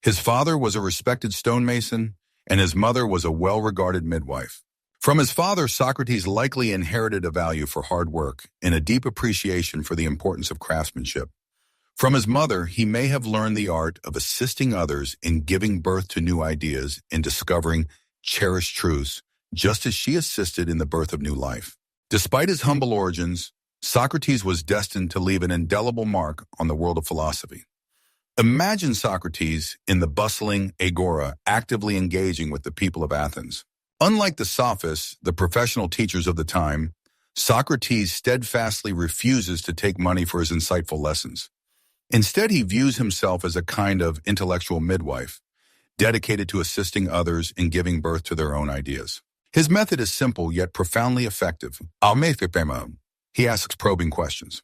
Speaker 1: His father was a respected stonemason, and his mother was a well-regarded midwife. From his father, Socrates likely inherited a value for hard work and a deep appreciation for the importance of craftsmanship. From his mother, he may have learned the art of assisting others in giving birth to new ideas and discovering cherished truths, just as she assisted in the birth of new life. Despite his humble origins, Socrates was destined to leave an indelible mark on the world of philosophy. Imagine Socrates in the bustling agora, actively engaging with the people of Athens. Unlike the sophists, the professional teachers of the time, Socrates steadfastly refuses to take money for his insightful lessons. Instead, he views himself as a kind of intellectual midwife, dedicated to assisting others in giving birth to their own ideas. His method is simple yet profoundly effective. He asks probing questions.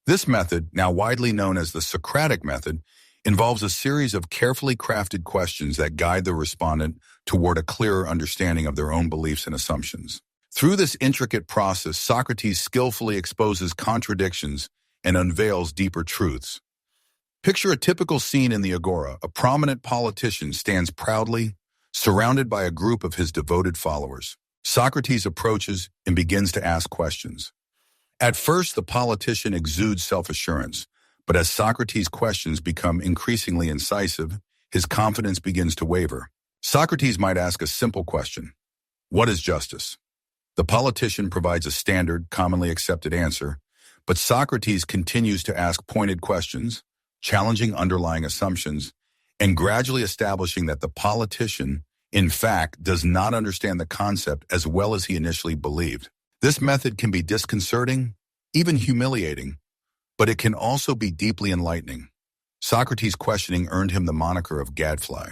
Speaker 1: This method, now widely known as the Socratic method, involves a series of carefully crafted questions that guide the respondent toward a clearer understanding of their own beliefs and assumptions. Through this intricate process, Socrates skillfully exposes contradictions and unveils deeper truths. Picture a typical scene in the Agora. A prominent politician stands proudly, surrounded by a group of his devoted followers. Socrates approaches and begins to ask questions. At first, the politician exudes self-assurance, but as Socrates' questions become increasingly incisive, his confidence begins to waver. Socrates might ask a simple question: what is justice? The politician provides a standard, commonly accepted answer, but Socrates continues to ask pointed questions, challenging underlying assumptions, and gradually establishing that the politician, in fact, does not understand the concept as well as he initially believed. This method can be disconcerting, even humiliating, but it can also be deeply enlightening. Socrates' questioning earned him the moniker of gadfly.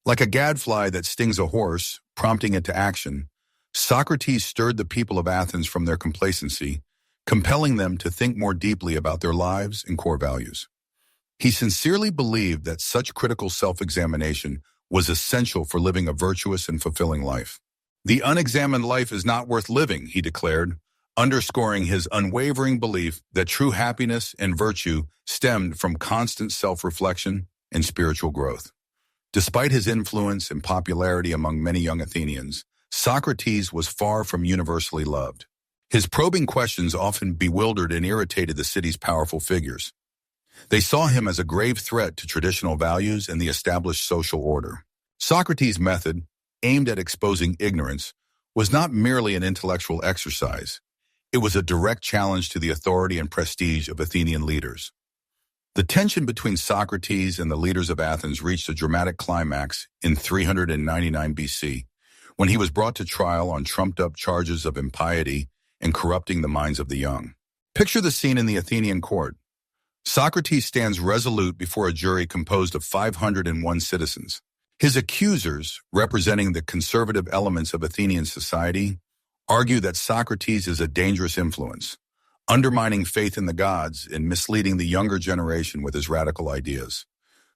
Speaker 1: Like a gadfly that stings a horse, prompting it to action, Socrates stirred the people of Athens from their complacency, compelling them to think more deeply about their lives and core values. He sincerely believed that such critical self-examination was essential for living a virtuous and fulfilling life. The unexamined life is not worth living, he declared, underscoring his unwavering belief that true happiness and virtue stemmed from constant self-reflection and spiritual growth. Despite his influence and popularity among many young Athenians, Socrates was far from universally loved. His probing questions often bewildered and irritated the city's powerful figures. They saw him as a grave threat to traditional values and the established social order. Socrates' method, aimed at exposing ignorance, was not merely an intellectual exercise. It was a direct challenge to the authority and prestige of Athenian leaders. The tension between Socrates and the leaders of Athens reached a dramatic climax in 399 BC, when he was brought to trial on trumped-up charges of impiety and corrupting the minds of the young. Picture the scene in the Athenian court. Socrates stands resolute before a jury composed of 501 citizens. His accusers, representing the conservative elements of Athenian society, argue that Socrates is a dangerous influence, undermining faith in the gods and misleading the younger generation with his radical ideas.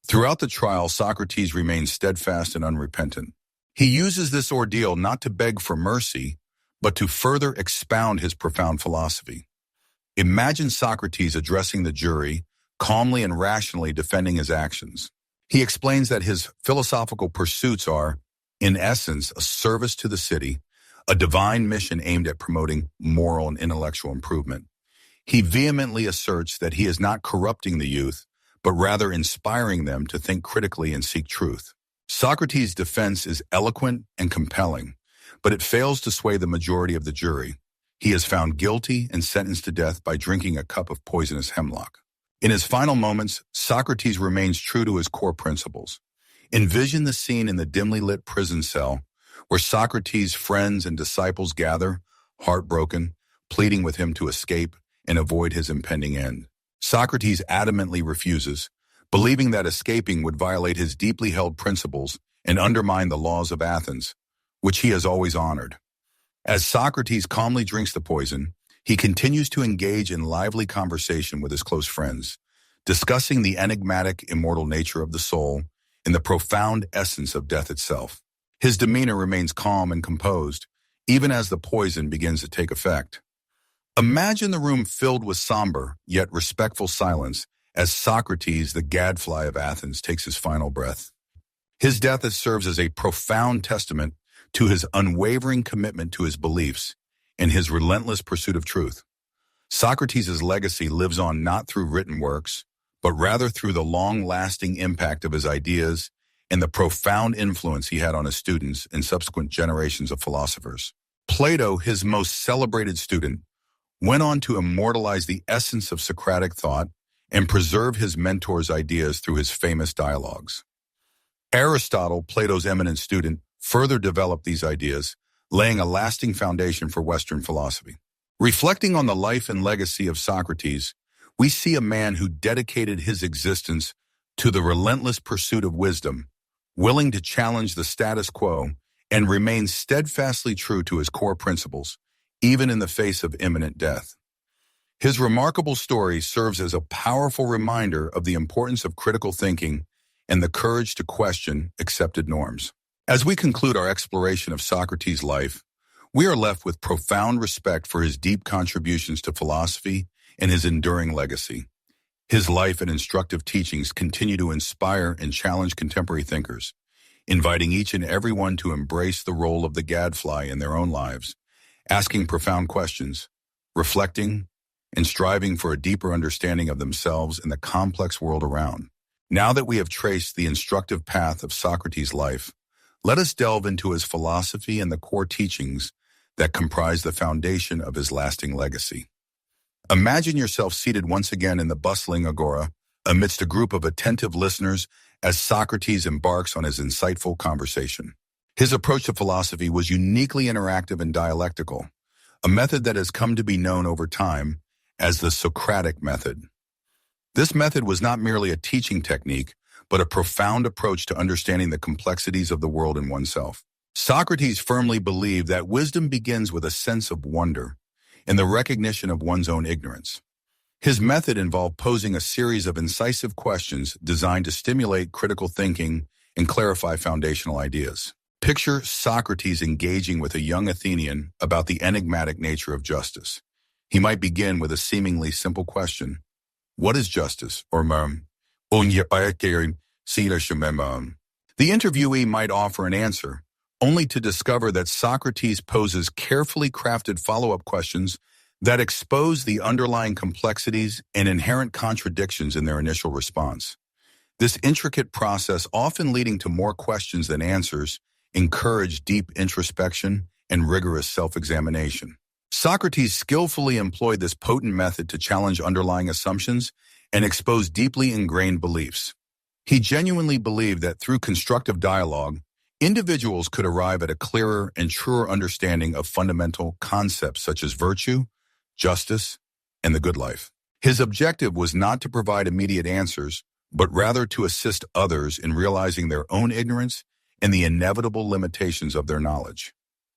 Speaker 1: Throughout the trial, Socrates remains steadfast and unrepentant. He uses this ordeal not to beg for mercy, but to further expound his profound philosophy. Imagine Socrates addressing the jury, calmly and rationally defending his actions. He explains that his philosophical pursuits are, in essence, a service to the city, a divine mission aimed at promoting moral and intellectual improvement. He vehemently asserts that he is not corrupting the youth, but rather inspiring them to think critically and seek truth. Socrates' defense is eloquent and compelling, but it fails to sway the majority of the jury. He is found guilty and sentenced to death by drinking a cup of poisonous hemlock. In his final moments, Socrates remains true to his core principles. Envision the scene in the dimly lit prison cell where Socrates' friends and disciples gather, heartbroken, pleading with him to escape and avoid his impending end. Socrates adamantly refuses, believing that escaping would violate his deeply held principles and undermine the laws of Athens, which he has always honored. As Socrates calmly drinks the poison, he continues to engage in lively conversation with his close friends, discussing the enigmatic, immortal nature of the soul and the profound essence of death itself. His demeanor remains calm and composed, even as the poison begins to take effect. Imagine the room filled with somber, yet respectful silence as Socrates, the gadfly of Athens, takes his final breath. His death serves as a profound testament to his unwavering commitment to his beliefs and his relentless pursuit of truth. Socrates' legacy lives on not through written works, but rather through the long-lasting impact of his ideas and the profound influence he had on his students and subsequent generations of philosophers. Plato, his most celebrated student, went on to immortalize the essence of Socratic thought and preserve his mentor's ideas through his famous dialogues. Aristotle, Plato's eminent student, further developed these ideas, laying a lasting foundation for Western philosophy. Reflecting on the life and legacy of Socrates, we see a man who dedicated his existence to the relentless pursuit of wisdom, willing to challenge the status quo and remain steadfastly true to his core principles, even in the face of imminent death. His remarkable story serves as a powerful reminder of the importance of critical thinking and the courage to question accepted norms. As we conclude our exploration of Socrates' life, we are left with profound respect for his deep contributions to philosophy and his enduring legacy. His life and instructive teachings continue to inspire and challenge contemporary thinkers, inviting each and every one to embrace the role of the gadfly in their own lives, asking profound questions, reflecting, and striving for a deeper understanding of themselves and the complex world around. Now that we have traced the instructive path of Socrates' life, let us delve into his philosophy and the core teachings that comprise the foundation of his lasting legacy. Imagine yourself seated once again in the bustling agora, amidst a group of attentive listeners as Socrates embarks on his insightful conversation. His approach to philosophy was uniquely interactive and dialectical, a method that has come to be known over time as the Socratic method. This method was not merely a teaching technique, but a profound approach to understanding the complexities of the world and oneself. Socrates firmly believed that wisdom begins with a sense of wonder and the recognition of one's own ignorance. His method involved posing a series of incisive questions designed to stimulate critical thinking and clarify foundational ideas. Picture Socrates engaging with a young Athenian about the enigmatic nature of justice. He might begin with a seemingly simple question: what is justice? Or the interviewee might offer an answer, only to discover that Socrates poses carefully crafted follow-up questions that expose the underlying complexities and inherent contradictions in their initial response. This intricate process, often leading to more questions than answers, encouraged deep introspection and rigorous self-examination. Socrates skillfully employed this potent method to challenge underlying assumptions and expose deeply ingrained beliefs. He genuinely believed that through constructive dialogue, individuals could arrive at a clearer and truer understanding of fundamental concepts such as virtue, justice, and the good life. His objective was not to provide immediate answers, but rather to assist others in realizing their own ignorance and the inevitable limitations of their knowledge.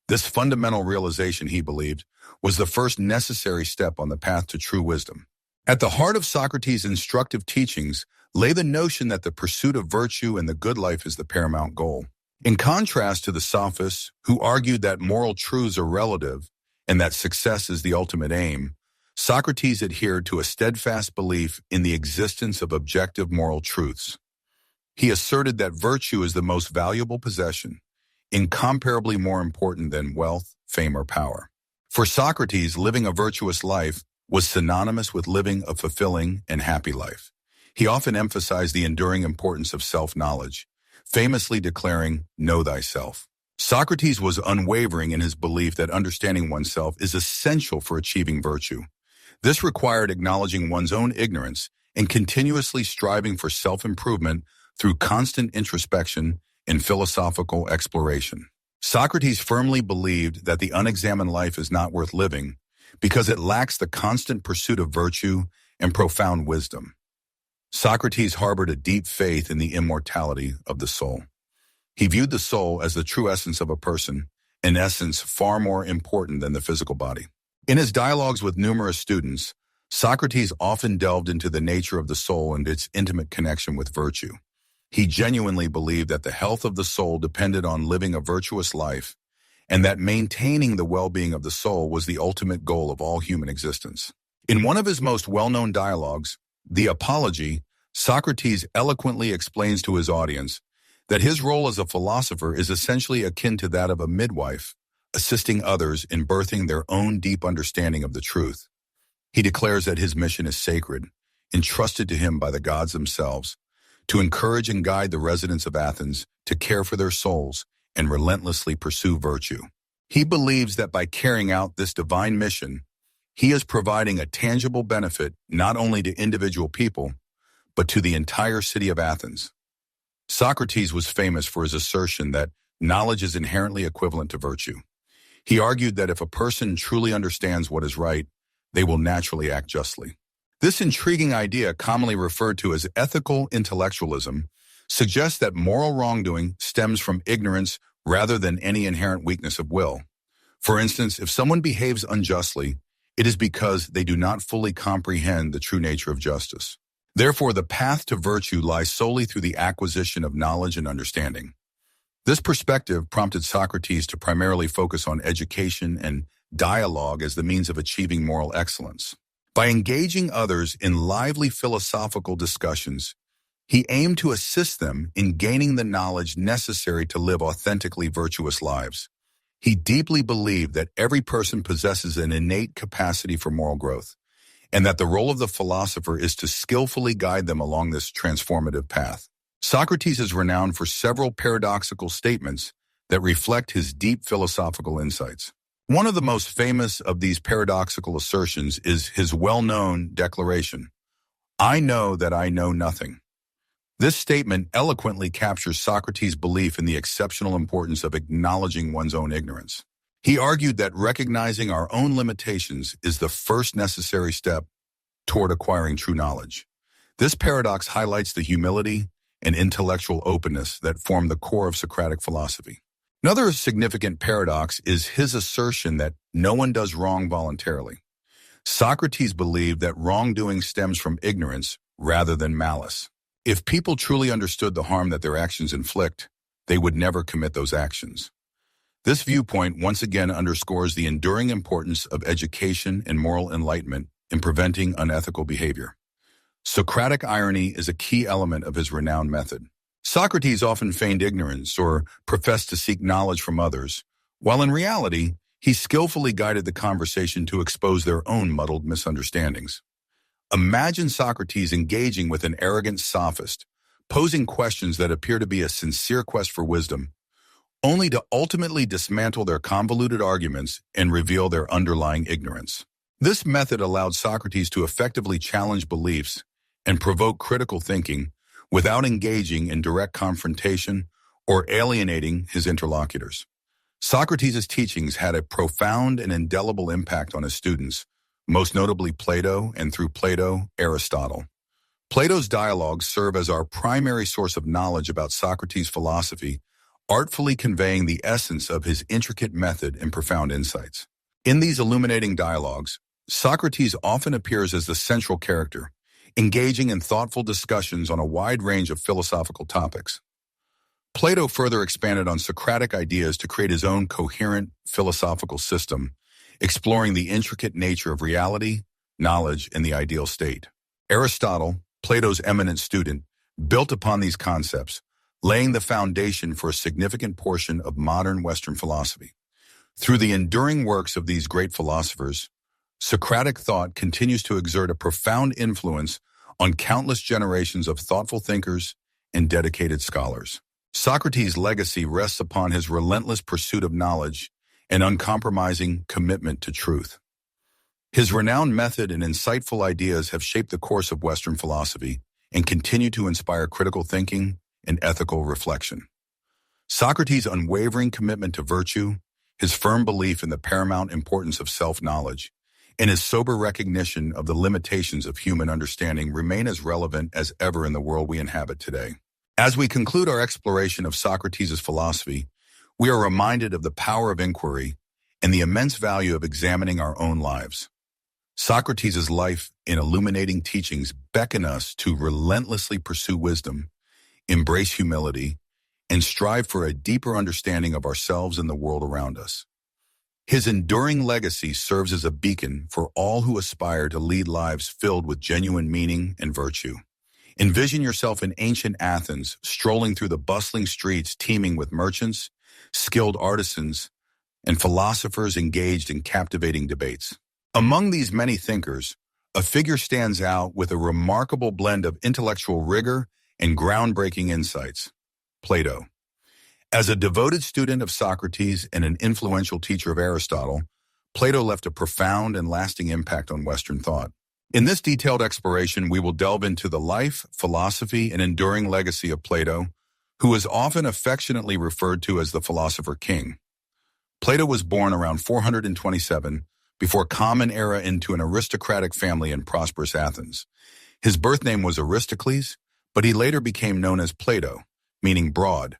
Speaker 1: This fundamental realization, he believed, was the first necessary step on the path to true wisdom. At the heart of Socrates' instructive teachings lay the notion that the pursuit of virtue and the good life is the paramount goal. In contrast to the Sophists, who argued that moral truths are relative and that success is the ultimate aim, Socrates adhered to a steadfast belief in the existence of objective moral truths. He asserted that virtue is the most valuable possession, incomparably more important than wealth, fame, or power. For Socrates, living a virtuous life was synonymous with living a fulfilling and happy life. He often emphasized the enduring importance of self-knowledge, famously declaring, "Know thyself." Socrates was unwavering in his belief that understanding oneself is essential for achieving virtue. This required acknowledging one's own ignorance and continuously striving for self-improvement through constant introspection and philosophical exploration. Socrates firmly believed that the unexamined life is not worth living because it lacks the constant pursuit of virtue and profound wisdom. Socrates harbored a deep faith in the immortality of the soul. He viewed the soul as the true essence of a person, an essence far more important than the physical body. In his dialogues with numerous students, Socrates often delved into the nature of the soul and its intimate connection with virtue. He genuinely believed that the health of the soul depended on living a virtuous life, and that maintaining the well-being of the soul was the ultimate goal of all human existence. In one of his most well-known dialogues, The Apology, Socrates eloquently explains to his audience that his role as a philosopher is essentially akin to that of a midwife, assisting others in birthing their own deep understanding of the truth. He declares that his mission is sacred, entrusted to him by the gods themselves, to encourage and guide the residents of Athens to care for their souls and relentlessly pursue virtue. He believes that by carrying out this divine mission, he is providing a tangible benefit not only to individual people, but to the entire city of Athens. Socrates was famous for his assertion that knowledge is inherently equivalent to virtue. He argued that if a person truly understands what is right, they will naturally act justly. This intriguing idea, commonly referred to as ethical intellectualism, suggests that moral wrongdoing stems from ignorance rather than any inherent weakness of will. For instance, if someone behaves unjustly, it is because they do not fully comprehend the true nature of justice. Therefore, the path to virtue lies solely through the acquisition of knowledge and understanding. This perspective prompted Socrates to primarily focus on education and dialogue as the means of achieving moral excellence. By engaging others in lively philosophical discussions, he aimed to assist them in gaining the knowledge necessary to live authentically virtuous lives. He deeply believed that every person possesses an innate capacity for moral growth, and that the role of the philosopher is to skillfully guide them along this transformative path. Socrates is renowned for several paradoxical statements that reflect his deep philosophical insights. One of the most famous of these paradoxical assertions is his well-known declaration, "I know that I know nothing." This statement eloquently captures Socrates' belief in the exceptional importance of acknowledging one's own ignorance. He argued that recognizing our own limitations is the first necessary step toward acquiring true knowledge. This paradox highlights the humility and intellectual openness that form the core of Socratic philosophy. Another significant paradox is his assertion that no one does wrong voluntarily. Socrates believed that wrongdoing stems from ignorance rather than malice. If people truly understood the harm that their actions inflict, they would never commit those actions. This viewpoint once again underscores the enduring importance of education and moral enlightenment in preventing unethical behavior. Socratic irony is a key element of his renowned method. Socrates often feigned ignorance or professed to seek knowledge from others, while in reality, he skillfully guided the conversation to expose their own muddled misunderstandings. Imagine Socrates engaging with an arrogant sophist, posing questions that appear to be a sincere quest for wisdom, only to ultimately dismantle their convoluted arguments and reveal their underlying ignorance. This method allowed Socrates to effectively challenge beliefs and provoke critical thinking without engaging in direct confrontation or alienating his interlocutors. Socrates' teachings had a profound and indelible impact on his students, most notably Plato, and through Plato, Aristotle. Plato's dialogues serve as our primary source of knowledge about Socrates' philosophy, artfully conveying the essence of his intricate method and profound insights. In these illuminating dialogues, Socrates often appears as the central character, engaging in thoughtful discussions on a wide range of philosophical topics. Plato further expanded on Socratic ideas to create his own coherent philosophical system, exploring the intricate nature of reality, knowledge, and the ideal state. Aristotle, Plato's eminent student, built upon these concepts, laying the foundation for a significant portion of modern Western philosophy. Through the enduring works of these great philosophers, Socratic thought continues to exert a profound influence on countless generations of thoughtful thinkers and dedicated scholars. Socrates' legacy rests upon his relentless pursuit of knowledge and uncompromising commitment to truth. His renowned method and insightful ideas have shaped the course of Western philosophy and continue to inspire critical thinking and ethical reflection. Socrates' unwavering commitment to virtue, his firm belief in the paramount importance of self-knowledge, and his sober recognition of the limitations of human understanding remain as relevant as ever in the world we inhabit today. As we conclude our exploration of Socrates' philosophy, we are reminded of the power of inquiry and the immense value of examining our own lives. Socrates' life and illuminating teachings beckon us to relentlessly pursue wisdom, embrace humility, and strive for a deeper understanding of ourselves and the world around us. His enduring legacy serves as a beacon for all who aspire to lead lives filled with genuine meaning and virtue. Envision yourself in ancient Athens, strolling through the bustling streets teeming with merchants, skilled artisans, and philosophers engaged in captivating debates. Among these many thinkers, a figure stands out with a remarkable blend of intellectual rigor and groundbreaking insights: Plato. As a devoted student of Socrates and an influential teacher of Aristotle, Plato left a profound and lasting impact on Western thought. In this detailed exploration, we will delve into the life, philosophy, and enduring legacy of Plato, who is often affectionately referred to as the philosopher king. Plato was born around 427 before Common Era into an aristocratic family in prosperous Athens. His birth name was Aristocles, but he later became known as Plato, meaning broad,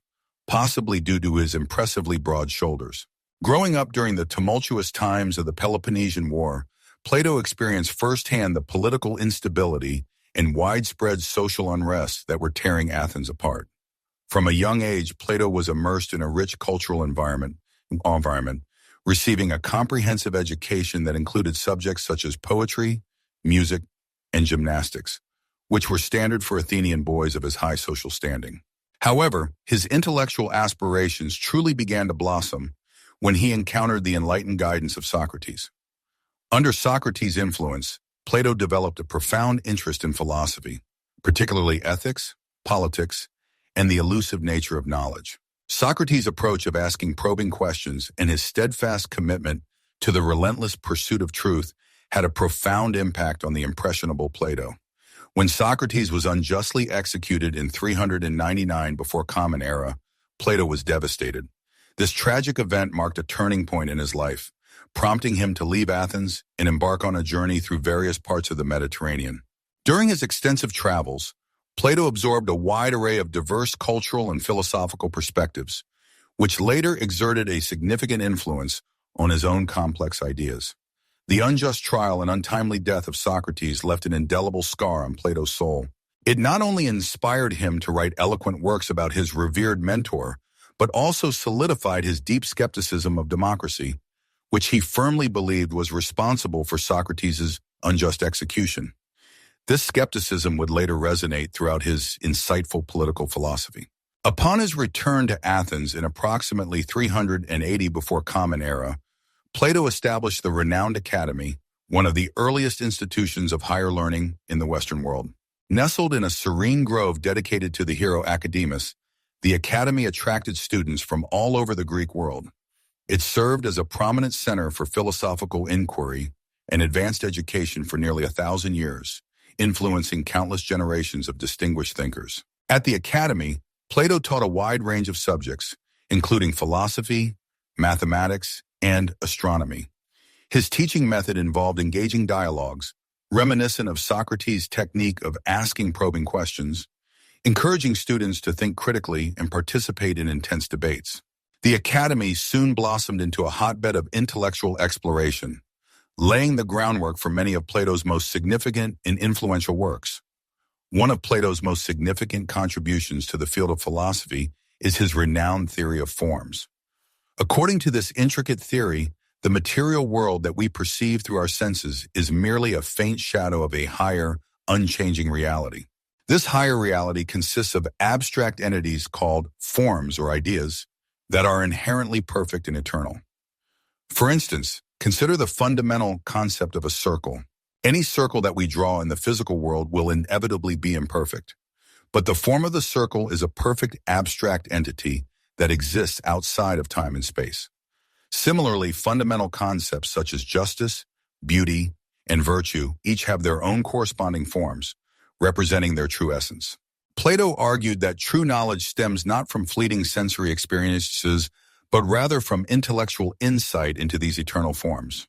Speaker 1: possibly due to his impressively broad shoulders. Growing up during the tumultuous times of the Peloponnesian War, Plato experienced firsthand the political instability and widespread social unrest that were tearing Athens apart. From a young age, Plato was immersed in a rich cultural environment, receiving a comprehensive education that included subjects such as poetry, music, and gymnastics, which were standard for Athenian boys of his high social standing. However, his intellectual aspirations truly began to blossom when he encountered the enlightened guidance of Socrates. Under Socrates' influence, Plato developed a profound interest in philosophy, particularly ethics, politics, and the elusive nature of knowledge. Socrates' approach of asking probing questions and his steadfast commitment to the relentless pursuit of truth had a profound impact on the impressionable Plato. When Socrates was unjustly executed in 399 before Common Era, Plato was devastated. This tragic event marked a turning point in his life, prompting him to leave Athens and embark on a journey through various parts of the Mediterranean. During his extensive travels, Plato absorbed a wide array of diverse cultural and philosophical perspectives, which later exerted a significant influence on his own complex ideas. The unjust trial and untimely death of Socrates left an indelible scar on Plato's soul. It not only inspired him to write eloquent works about his revered mentor, but also solidified his deep skepticism of democracy, which he firmly believed was responsible for Socrates' unjust execution. This skepticism would later resonate throughout his insightful political philosophy. Upon his return to Athens in approximately 380 before Common Era, Plato established the renowned Academy, one of the earliest institutions of higher learning in the Western world. Nestled in a serene grove dedicated to the hero Academus, the Academy attracted students from all over the Greek world. It served as a prominent center for philosophical inquiry and advanced education for nearly 1,000 years, influencing countless generations of distinguished thinkers. At the Academy, Plato taught a wide range of subjects, including philosophy, mathematics, and astronomy. His teaching method involved engaging dialogues, reminiscent of Socrates' technique of asking probing questions, encouraging students to think critically and participate in intense debates. The Academy soon blossomed into a hotbed of intellectual exploration, laying the groundwork for many of Plato's most significant and influential works. One of Plato's most significant contributions to the field of philosophy is his renowned theory of forms. According to this intricate theory, the material world that we perceive through our senses is merely a faint shadow of a higher, unchanging reality. This higher reality consists of abstract entities called forms or ideas that are inherently perfect and eternal. For instance, consider the fundamental concept of a circle. Any circle that we draw in the physical world will inevitably be imperfect, but the form of the circle is a perfect abstract entity that exists outside of time and space. Similarly, fundamental concepts such as justice, beauty, and virtue each have their own corresponding forms, representing their true essence. Plato argued that true knowledge stems not from fleeting sensory experiences, but rather from intellectual insight into these eternal forms.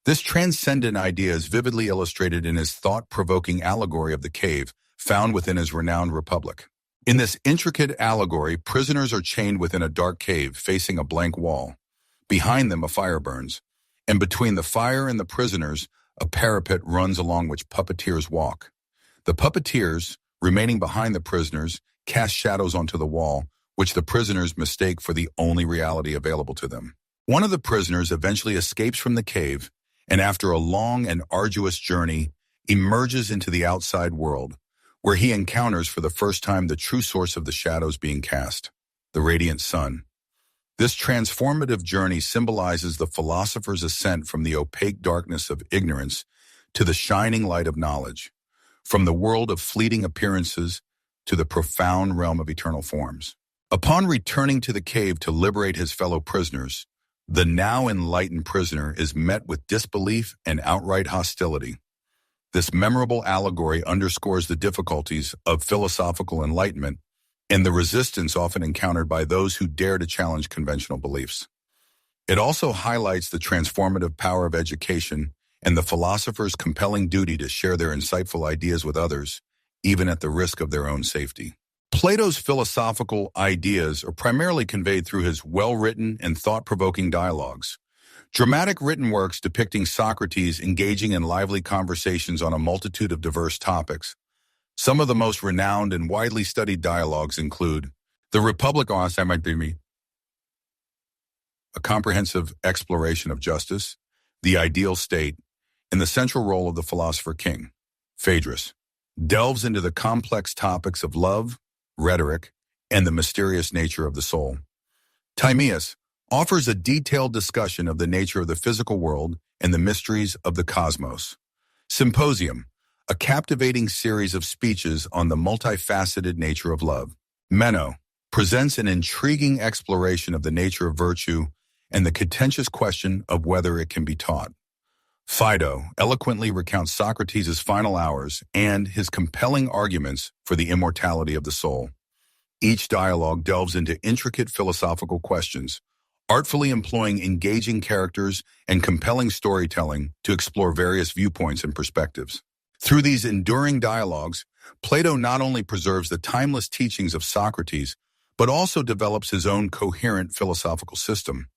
Speaker 1: This transcendent idea is vividly illustrated in his thought-provoking allegory of the cave, found within his renowned Republic. In this intricate allegory, prisoners are chained within a dark cave facing a blank wall. Behind them, a fire burns, and between the fire and the prisoners, a parapet runs along which puppeteers walk. The puppeteers, remaining behind the prisoners, cast shadows onto the wall, which the prisoners mistake for the only reality available to them. One of the prisoners eventually escapes from the cave, and after a long and arduous journey, emerges into the outside world, where he encounters for the first time the true source of the shadows being cast, the radiant sun. This transformative journey symbolizes the philosopher's ascent from the opaque darkness of ignorance to the shining light of knowledge, from the world of fleeting appearances to the profound realm of eternal forms. Upon returning to the cave to liberate his fellow prisoners, the now enlightened prisoner is met with disbelief and outright hostility. This memorable allegory underscores the difficulties of philosophical enlightenment and the resistance often encountered by those who dare to challenge conventional beliefs. It also highlights the transformative power of education and the philosopher's compelling duty to share their insightful ideas with others, even at the risk of their own safety. Plato's philosophical ideas are primarily conveyed through his well-written and thought-provoking dialogues. Dramatic written works depicting Socrates engaging in lively conversations on a multitude of diverse topics. Some of the most renowned and widely studied dialogues include The Republic, a comprehensive exploration of justice, the ideal state, and the central role of the philosopher king. Phaedrus delves into the complex topics of love, rhetoric, and the mysterious nature of the soul. Timaeus offers a detailed discussion of the nature of the physical world and the mysteries of the cosmos. Symposium, a captivating series of speeches on the multifaceted nature of love. Meno presents an intriguing exploration of the nature of virtue and the contentious question of whether it can be taught. Phaedo eloquently recounts Socrates' final hours and his compelling arguments for the immortality of the soul. Each dialogue delves into intricate philosophical questions, artfully employing engaging characters and compelling storytelling to explore various viewpoints and perspectives. Through these enduring dialogues, Plato not only preserves the timeless teachings of Socrates, but also develops his own coherent philosophical system.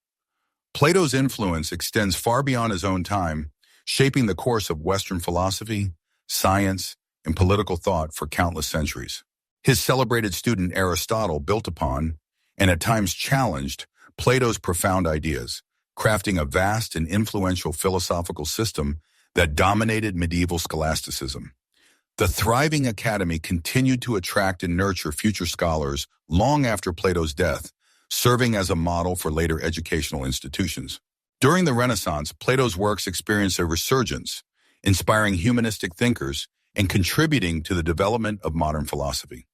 Speaker 1: Plato's influence extends far beyond his own time, shaping the course of Western philosophy, science, and political thought for countless centuries. His celebrated student Aristotle built upon, and at times challenged, Plato's profound ideas, crafting a vast and influential philosophical system that dominated medieval scholasticism. The thriving academy continued to attract and nurture future scholars long after Plato's death, serving as a model for later educational institutions. During the Renaissance, Plato's works experienced a resurgence, inspiring humanistic thinkers and contributing to the development of modern philosophy.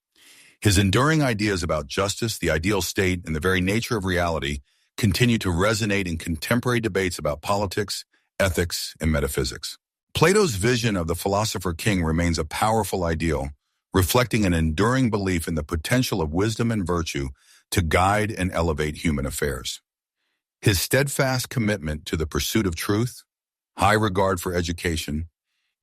Speaker 1: His enduring ideas about justice, the ideal state, and the very nature of reality continue to resonate in contemporary debates about politics, ethics, and metaphysics. Plato's vision of the philosopher king remains a powerful ideal, reflecting an enduring belief in the potential of wisdom and virtue to guide and elevate human affairs. His steadfast commitment to the pursuit of truth, high regard for education,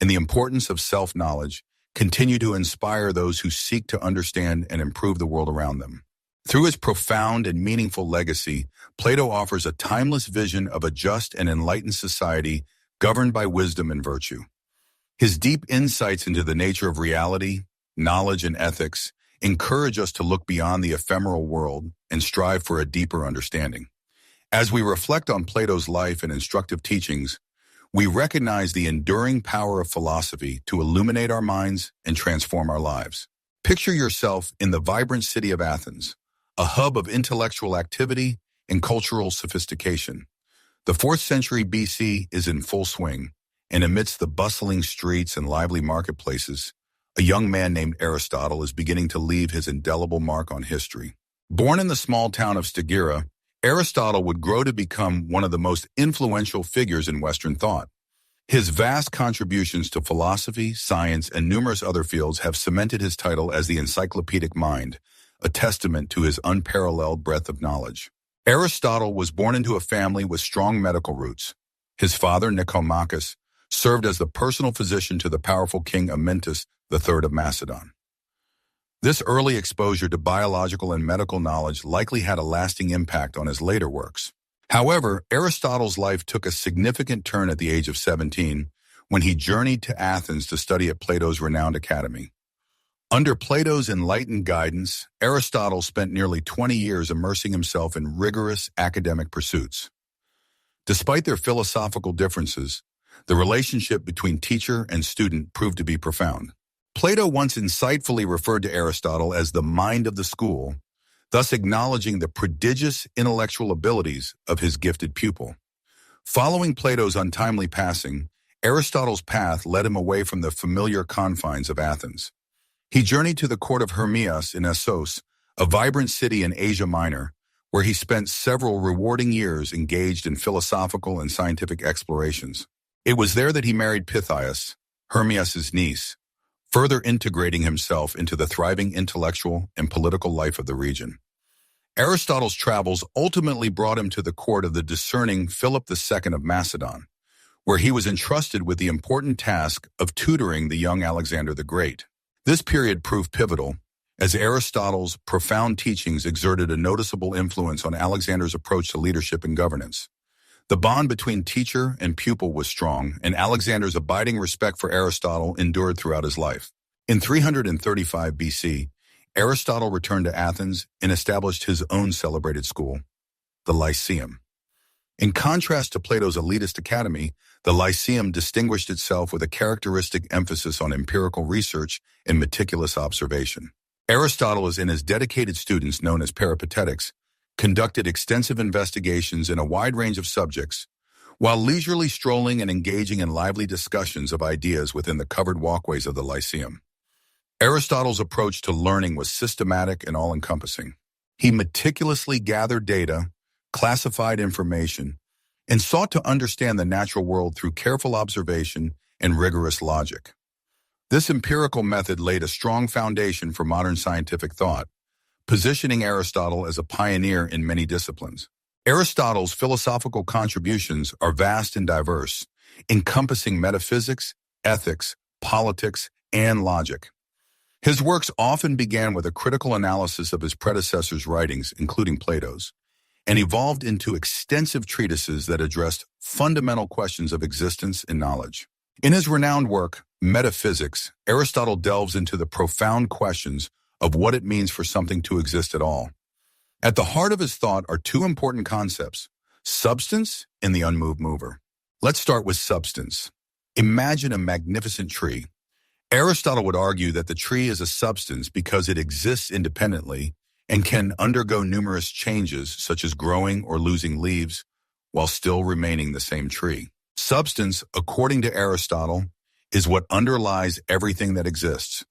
Speaker 1: and the importance of self-knowledge continue to inspire those who seek to understand and improve the world around them. Through his profound and meaningful legacy, Plato offers a timeless vision of a just and enlightened society governed by wisdom and virtue. His deep insights into the nature of reality, knowledge, and ethics encourage us to look beyond the ephemeral world and strive for a deeper understanding. As we reflect on Plato's life and instructive teachings, we recognize the enduring power of philosophy to illuminate our minds and transform our lives. Picture yourself in the vibrant city of Athens, a hub of intellectual activity and cultural sophistication. The 4th century BC is in full swing, and amidst the bustling streets and lively marketplaces, a young man named Aristotle is beginning to leave his indelible mark on history. Born in the small town of Stagira, Aristotle would grow to become one of the most influential figures in Western thought. His vast contributions to philosophy, science, and numerous other fields have cemented his title as the encyclopedic mind, a testament to his unparalleled breadth of knowledge. Aristotle was born into a family with strong medical roots. His father, Nicomachus, served as the personal physician to the powerful king Amyntas III of Macedon. This early exposure to biological and medical knowledge likely had a lasting impact on his later works. However, Aristotle's life took a significant turn at the age of 17 when he journeyed to Athens to study at Plato's renowned academy. Under Plato's enlightened guidance, Aristotle spent nearly 20 years immersing himself in rigorous academic pursuits. Despite their philosophical differences, the relationship between teacher and student proved to be profound. Plato once insightfully referred to Aristotle as the mind of the school, thus acknowledging the prodigious intellectual abilities of his gifted pupil. Following Plato's untimely passing, Aristotle's path led him away from the familiar confines of Athens. He journeyed to the court of Hermias in Assos, a vibrant city in Asia Minor, where he spent several rewarding years engaged in philosophical and scientific explorations. It was there that he married Pythias, Hermias' niece, further integrating himself into the thriving intellectual and political life of the region. Aristotle's travels ultimately brought him to the court of the discerning Philip II of Macedon, where he was entrusted with the important task of tutoring the young Alexander the Great. This period proved pivotal, as Aristotle's profound teachings exerted a noticeable influence on Alexander's approach to leadership and governance. The bond between teacher and pupil was strong, and Alexander's abiding respect for Aristotle endured throughout his life. In 335 BC, Aristotle returned to Athens and established his own celebrated school, the Lyceum. In contrast to Plato's elitist academy, the Lyceum distinguished itself with a characteristic emphasis on empirical research and meticulous observation. Aristotle and his dedicated students, known as peripatetics, conducted extensive investigations in a wide range of subjects, while leisurely strolling and engaging in lively discussions of ideas within the covered walkways of the Lyceum. Aristotle's approach to learning was systematic and all-encompassing. He meticulously gathered data, classified information, and sought to understand the natural world through careful observation and rigorous logic. This empirical method laid a strong foundation for modern scientific thought, positioning Aristotle as a pioneer in many disciplines. Aristotle's philosophical contributions are vast and diverse, encompassing metaphysics, ethics, politics, and logic. His works often began with a critical analysis of his predecessors' writings, including Plato's, and evolved into extensive treatises that addressed fundamental questions of existence and knowledge. In his renowned work, Metaphysics, Aristotle delves into the profound questions of what it means for something to exist at all. At the heart of his thought are two important concepts: substance and the unmoved mover. Let's start with substance. Imagine a magnificent tree. Aristotle would argue that the tree is a substance because it exists independently and can undergo numerous changes, such as growing or losing leaves, while still remaining the same tree. Substance, according to Aristotle, is what underlies everything that exists.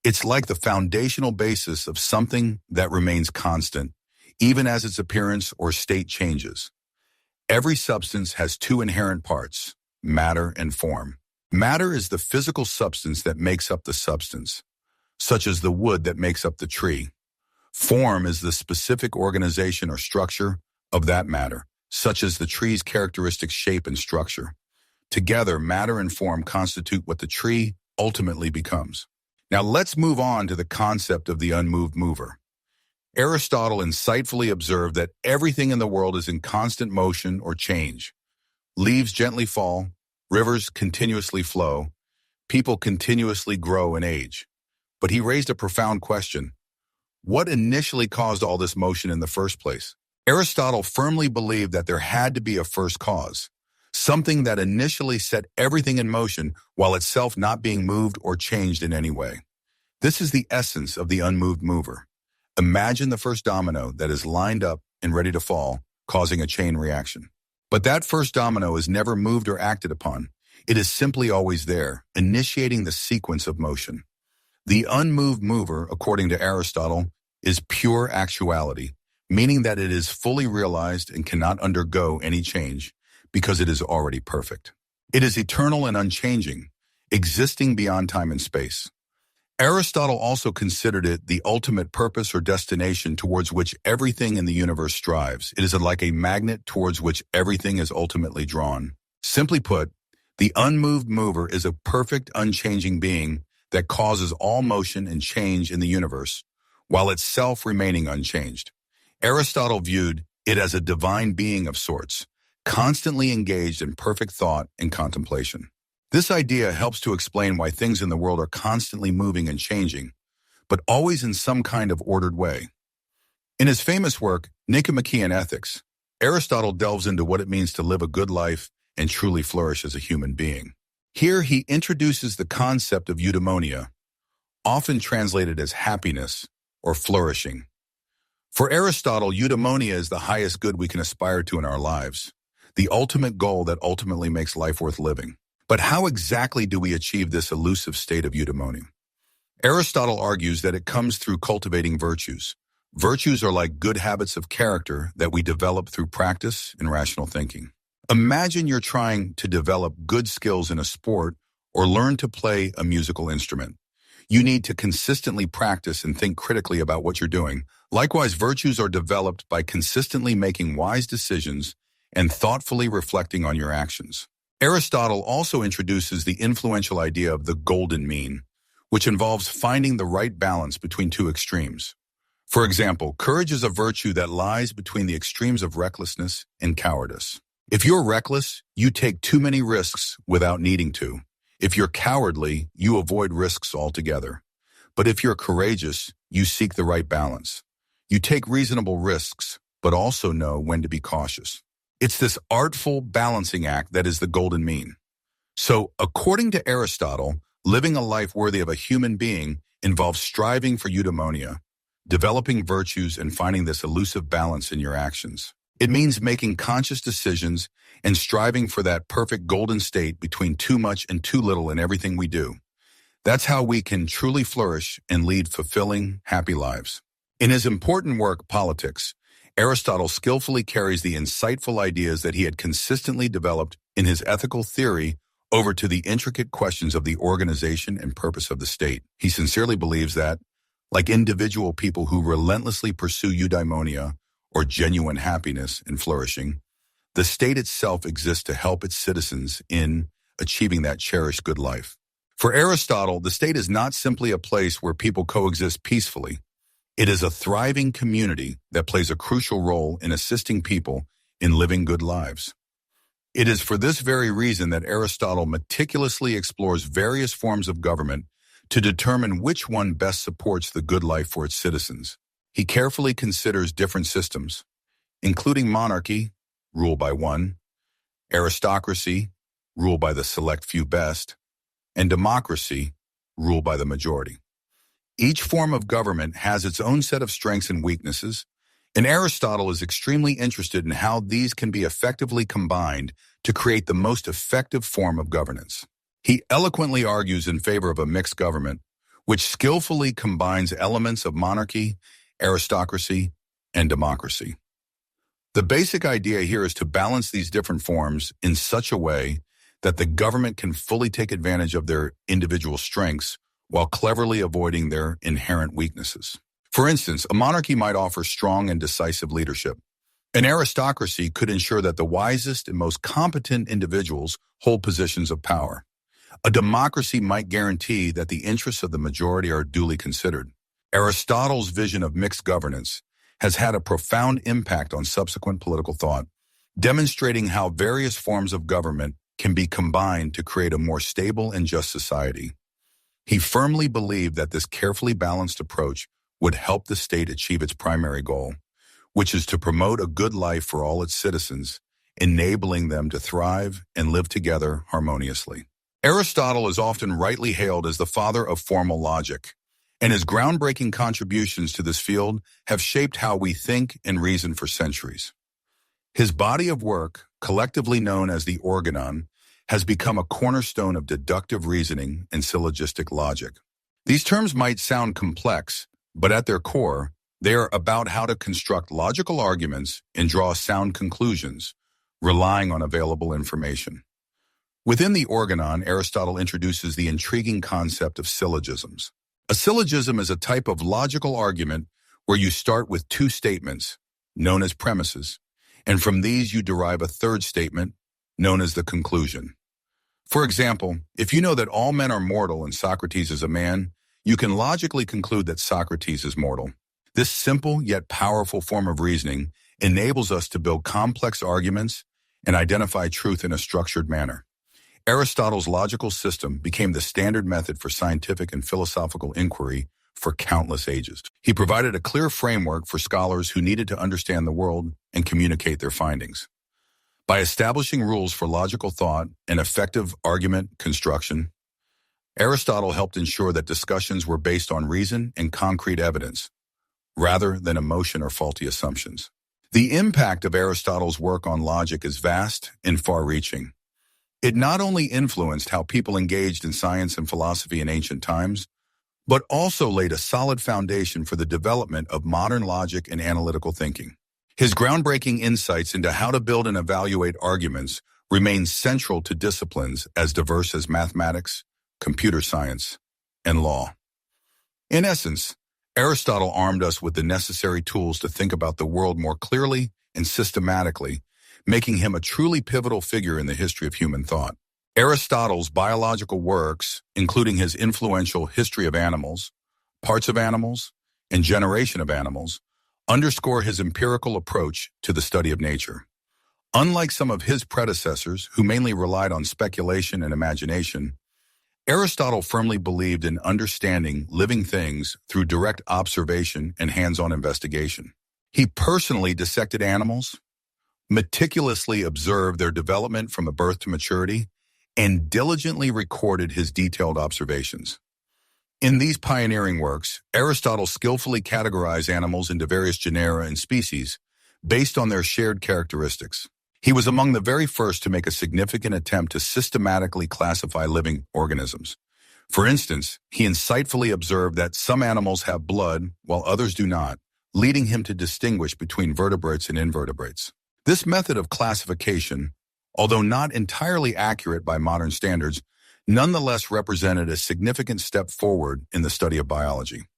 Speaker 1: It's like the foundational basis of something that remains constant, even as its appearance or state changes. Every substance has two inherent parts, matter and form. Matter is the physical substance that makes up the substance, such as the wood that makes up the tree. Form is the specific organization or structure of that matter, such as the tree's characteristic shape and structure. Together, matter and form constitute what the tree ultimately becomes. Now let's move on to the concept of the unmoved mover. Aristotle insightfully observed that everything in the world is in constant motion or change. Leaves gently fall, rivers continuously flow, people continuously grow and age. But he raised a profound question: what initially caused all this motion in the first place? Aristotle firmly believed that there had to be a first cause, something that initially set everything in motion while itself not being moved or changed in any way. This is the essence of the unmoved mover. Imagine the first domino that is lined up and ready to fall, causing a chain reaction. But that first domino is never moved or acted upon. It is simply always there, initiating the sequence of motion. The unmoved mover, according to Aristotle, is pure actuality, meaning that it is fully realized and cannot undergo any change because it is already perfect. It is eternal and unchanging, existing beyond time and space. Aristotle also considered it the ultimate purpose or destination towards which everything in the universe strives. It is like a magnet towards which everything is ultimately drawn. Simply put, the unmoved mover is a perfect, unchanging being that causes all motion and change in the universe, while itself remaining unchanged. Aristotle viewed it as a divine being of sorts, constantly engaged in perfect thought and contemplation. This idea helps to explain why things in the world are constantly moving and changing, but always in some kind of ordered way. In his famous work, Nicomachean Ethics, Aristotle delves into what it means to live a good life and truly flourish as a human being. Here he introduces the concept of eudaimonia, often translated as happiness or flourishing. For Aristotle, eudaimonia is the highest good we can aspire to in our lives, the ultimate goal that ultimately makes life worth living. But how exactly do we achieve this elusive state of eudaimonia? Aristotle argues that it comes through cultivating virtues. Virtues are like good habits of character that we develop through practice and rational thinking. Imagine you're trying to develop good skills in a sport or learn to play a musical instrument. You need to consistently practice and think critically about what you're doing, Likewise, virtues are developed by consistently making wise decisions and thoughtfully reflecting on your actions. Aristotle also introduces the influential idea of the golden mean, which involves finding the right balance between two extremes. For example, courage is a virtue that lies between the extremes of recklessness and cowardice. If you're reckless, you take too many risks without needing to. If you're cowardly, you avoid risks altogether. But if you're courageous, you seek the right balance. You take reasonable risks, but also know when to be cautious. It's this artful balancing act that is the golden mean. So, according to Aristotle, living a life worthy of a human being involves striving for eudaimonia, developing virtues and finding this elusive balance in your actions. It means making conscious decisions and striving for that perfect golden state between too much and too little in everything we do. That's how we can truly flourish and lead fulfilling, happy lives. In his important work, Politics, Aristotle skillfully carries the insightful ideas that he had consistently developed in his ethical theory over to the intricate questions of the organization and purpose of the state. He sincerely believes that, like individual people who relentlessly pursue eudaimonia, or genuine happiness and flourishing, the state itself exists to help its citizens in achieving that cherished good life. For Aristotle, the state is not simply a place where people coexist peacefully. It is a thriving community that plays a crucial role in assisting people in living good lives. It is for this very reason that Aristotle meticulously explores various forms of government to determine which one best supports the good life for its citizens. He carefully considers different systems, including monarchy, ruled by one, aristocracy, ruled by the select few best, and democracy, ruled by the majority. Each form of government has its own set of strengths and weaknesses, and Aristotle is extremely interested in how these can be effectively combined to create the most effective form of governance. He eloquently argues in favor of a mixed government, which skillfully combines elements of monarchy, aristocracy, and democracy. The basic idea here is to balance these different forms in such a way that the government can fully take advantage of their individual strengths while cleverly avoiding their inherent weaknesses. For instance, a monarchy might offer strong and decisive leadership. An aristocracy could ensure that the wisest and most competent individuals hold positions of power. A democracy might guarantee that the interests of the majority are duly considered. Aristotle's vision of mixed governance has had a profound impact on subsequent political thought, demonstrating how various forms of government can be combined to create a more stable and just society. He firmly believed that this carefully balanced approach would help the state achieve its primary goal, which is to promote a good life for all its citizens, enabling them to thrive and live together harmoniously. Aristotle is often rightly hailed as the father of formal logic, and his groundbreaking contributions to this field have shaped how we think and reason for centuries. His body of work, collectively known as the Organon, has become a cornerstone of deductive reasoning and syllogistic logic. These terms might sound complex, but at their core, they are about how to construct logical arguments and draw sound conclusions, relying on available information. Within the Organon, Aristotle introduces the intriguing concept of syllogisms. A syllogism is a type of logical argument where you start with two statements, known as premises, and from these you derive a third statement, known as the conclusion. For example, if you know that all men are mortal and Socrates is a man, you can logically conclude that Socrates is mortal. This simple yet powerful form of reasoning enables us to build complex arguments and identify truth in a structured manner. Aristotle's logical system became the standard method for scientific and philosophical inquiry for countless ages. He provided a clear framework for scholars who needed to understand the world and communicate their findings. By establishing rules for logical thought and effective argument construction, Aristotle helped ensure that discussions were based on reason and concrete evidence, rather than emotion or faulty assumptions. The impact of Aristotle's work on logic is vast and far-reaching. It not only influenced how people engaged in science and philosophy in ancient times, but also laid a solid foundation for the development of modern logic and analytical thinking. His groundbreaking insights into how to build and evaluate arguments remain central to disciplines as diverse as mathematics, computer science, and law. In essence, Aristotle armed us with the necessary tools to think about the world more clearly and systematically, making him a truly pivotal figure in the history of human thought. Aristotle's biological works, including his influential History of Animals, Parts of Animals, and Generation of Animals, underscore his empirical approach to the study of nature. Unlike some of his predecessors, who mainly relied on speculation and imagination, Aristotle firmly believed in understanding living things through direct observation and hands-on investigation. He personally dissected animals, meticulously observed their development from birth to maturity, and diligently recorded his detailed observations. In these pioneering works, Aristotle skillfully categorized animals into various genera and species based on their shared characteristics. He was among the very first to make a significant attempt to systematically classify living organisms. For instance, he insightfully observed that some animals have blood while others do not, leading him to distinguish between vertebrates and invertebrates. This method of classification, although not entirely accurate by modern standards, nonetheless represented a significant step forward in the study of biology.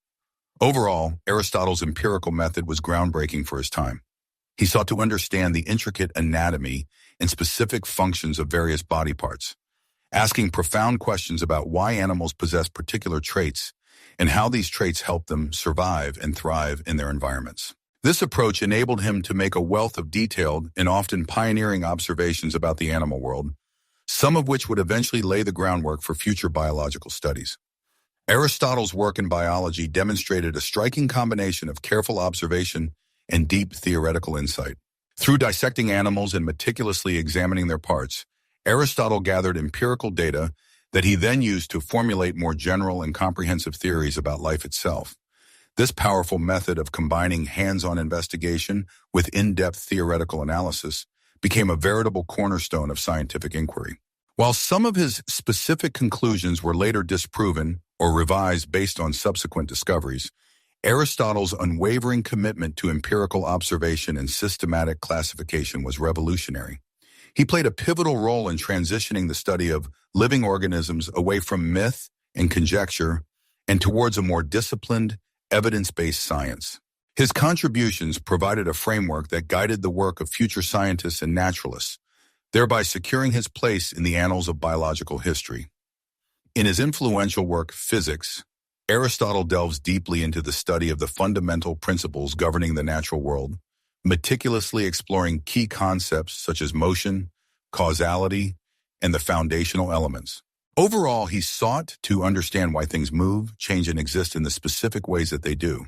Speaker 1: Overall, Aristotle's empirical method was groundbreaking for his time. He sought to understand the intricate anatomy and specific functions of various body parts, asking profound questions about why animals possess particular traits and how these traits help them survive and thrive in their environments. This approach enabled him to make a wealth of detailed and often pioneering observations about the animal world, some of which would eventually lay the groundwork for future biological studies. Aristotle's work in biology demonstrated a striking combination of careful observation and deep theoretical insight. Through dissecting animals and meticulously examining their parts, Aristotle gathered empirical data that he then used to formulate more general and comprehensive theories about life itself. This powerful method of combining hands-on investigation with in-depth theoretical analysis became a veritable cornerstone of scientific inquiry. While some of his specific conclusions were later disproven or revised based on subsequent discoveries, Aristotle's unwavering commitment to empirical observation and systematic classification was revolutionary. He played a pivotal role in transitioning the study of living organisms away from myth and conjecture and towards a more disciplined, evidence-based science. His contributions provided a framework that guided the work of future scientists and naturalists, thereby securing his place in the annals of biological history. In his influential work, Physics, Aristotle delves deeply into the study of the fundamental principles governing the natural world, meticulously exploring key concepts such as motion, causality, and the foundational elements. Overall, he sought to understand why things move, change, and exist in the specific ways that they do.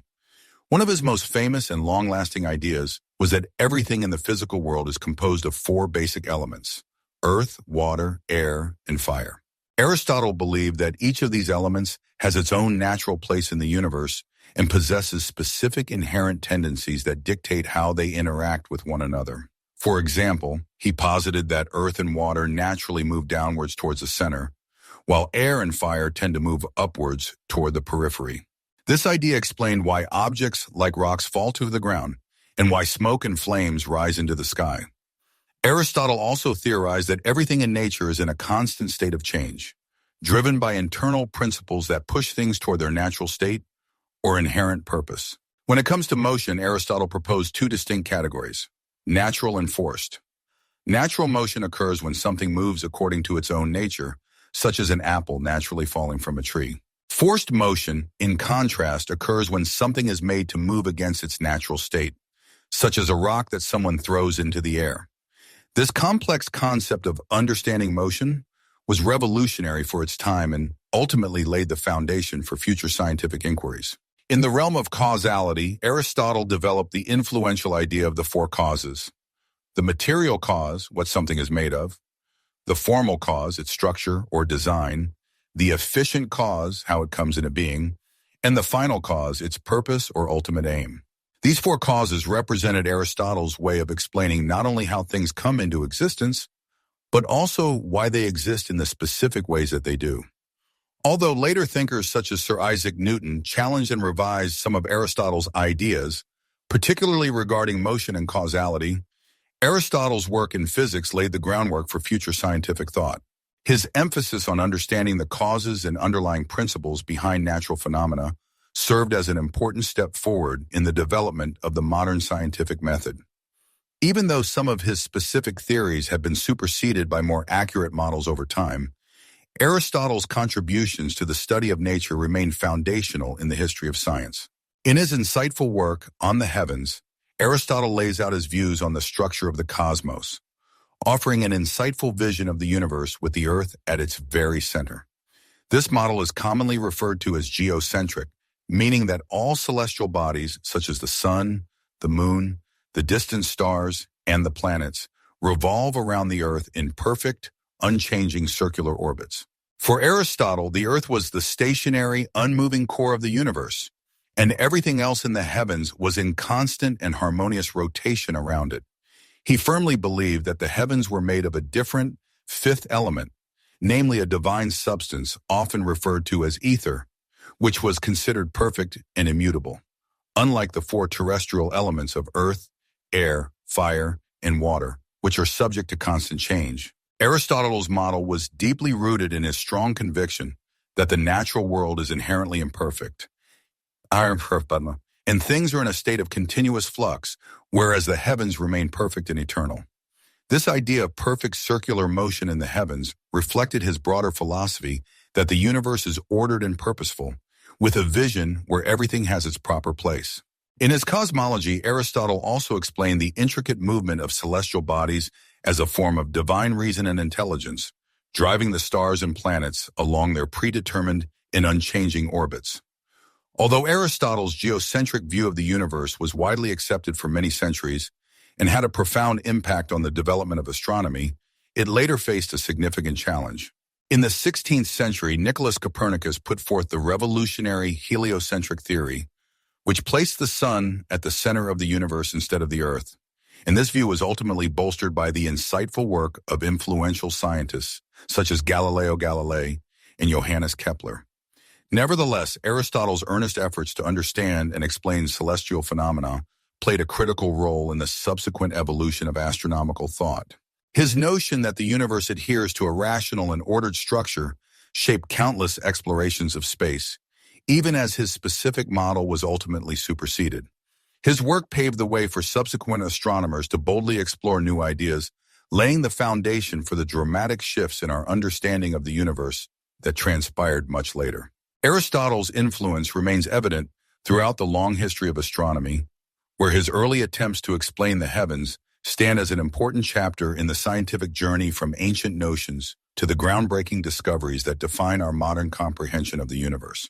Speaker 1: One of his most famous and long-lasting ideas was that everything in the physical world is composed of four basic elements: earth, water, air, and fire. Aristotle believed that each of these elements has its own natural place in the universe and possesses specific inherent tendencies that dictate how they interact with one another. For example, he posited that earth and water naturally move downwards towards the center, while air and fire tend to move upwards toward the periphery. This idea explained why objects like rocks fall to the ground and why smoke and flames rise into the sky. Aristotle also theorized that everything in nature is in a constant state of change, driven by internal principles that push things toward their natural state or inherent purpose. When it comes to motion, Aristotle proposed two distinct categories: natural and forced. Natural motion occurs when something moves according to its own nature, such as an apple naturally falling from a tree. Forced motion, in contrast, occurs when something is made to move against its natural state, such as a rock that someone throws into the air. This complex concept of understanding motion was revolutionary for its time and ultimately laid the foundation for future scientific inquiries. In the realm of causality, Aristotle developed the influential idea of the four causes: the material cause, what something is made of; the formal cause, its structure or design; the efficient cause, how it comes into being; and the final cause, its purpose or ultimate aim. These four causes represented Aristotle's way of explaining not only how things come into existence, but also why they exist in the specific ways that they do. Although later thinkers such as Sir Isaac Newton challenged and revised some of Aristotle's ideas, particularly regarding motion and causality, Aristotle's work in physics laid the groundwork for future scientific thought. His emphasis on understanding the causes and underlying principles behind natural phenomena, served as an important step forward in the development of the modern scientific method. Even though some of his specific theories have been superseded by more accurate models over time, Aristotle's contributions to the study of nature remain foundational in the history of science. In his insightful work On the Heavens, Aristotle lays out his views on the structure of the cosmos, offering an insightful vision of the universe with the Earth at its very center. This model is commonly referred to as geocentric, meaning that all celestial bodies, such as the sun, the moon, the distant stars, and the planets, revolve around the Earth in perfect, unchanging circular orbits. For Aristotle, the Earth was the stationary, unmoving core of the universe, and everything else in the heavens was in constant and harmonious rotation around it. He firmly believed that the heavens were made of a different, fifth element, namely a divine substance often referred to as ether, which was considered perfect and immutable. Unlike the four terrestrial elements of earth, air, fire, and water, which are subject to constant change, Aristotle's model was deeply rooted in his strong conviction that the natural world is inherently imperfect, and things are in a state of continuous flux, whereas the heavens remain perfect and eternal. This idea of perfect circular motion in the heavens reflected his broader philosophy that the universe is ordered and purposeful, with a vision where everything has its proper place. In his cosmology, Aristotle also explained the intricate movement of celestial bodies as a form of divine reason and intelligence, driving the stars and planets along their predetermined and unchanging orbits. Although Aristotle's geocentric view of the universe was widely accepted for many centuries and had a profound impact on the development of astronomy, it later faced a significant challenge. In the 16th century, Nicholas Copernicus put forth the revolutionary heliocentric theory, which placed the sun at the center of the universe instead of the Earth. And this view was ultimately bolstered by the insightful work of influential scientists such as Galileo Galilei and Johannes Kepler. Nevertheless, Aristotle's earnest efforts to understand and explain celestial phenomena played a critical role in the subsequent evolution of astronomical thought. His notion that the universe adheres to a rational and ordered structure shaped countless explorations of space, even as his specific model was ultimately superseded. His work paved the way for subsequent astronomers to boldly explore new ideas, laying the foundation for the dramatic shifts in our understanding of the universe that transpired much later. Aristotle's influence remains evident throughout the long history of astronomy, where his early attempts to explain the heavens stand as an important chapter in the scientific journey from ancient notions to the groundbreaking discoveries that define our modern comprehension of the universe.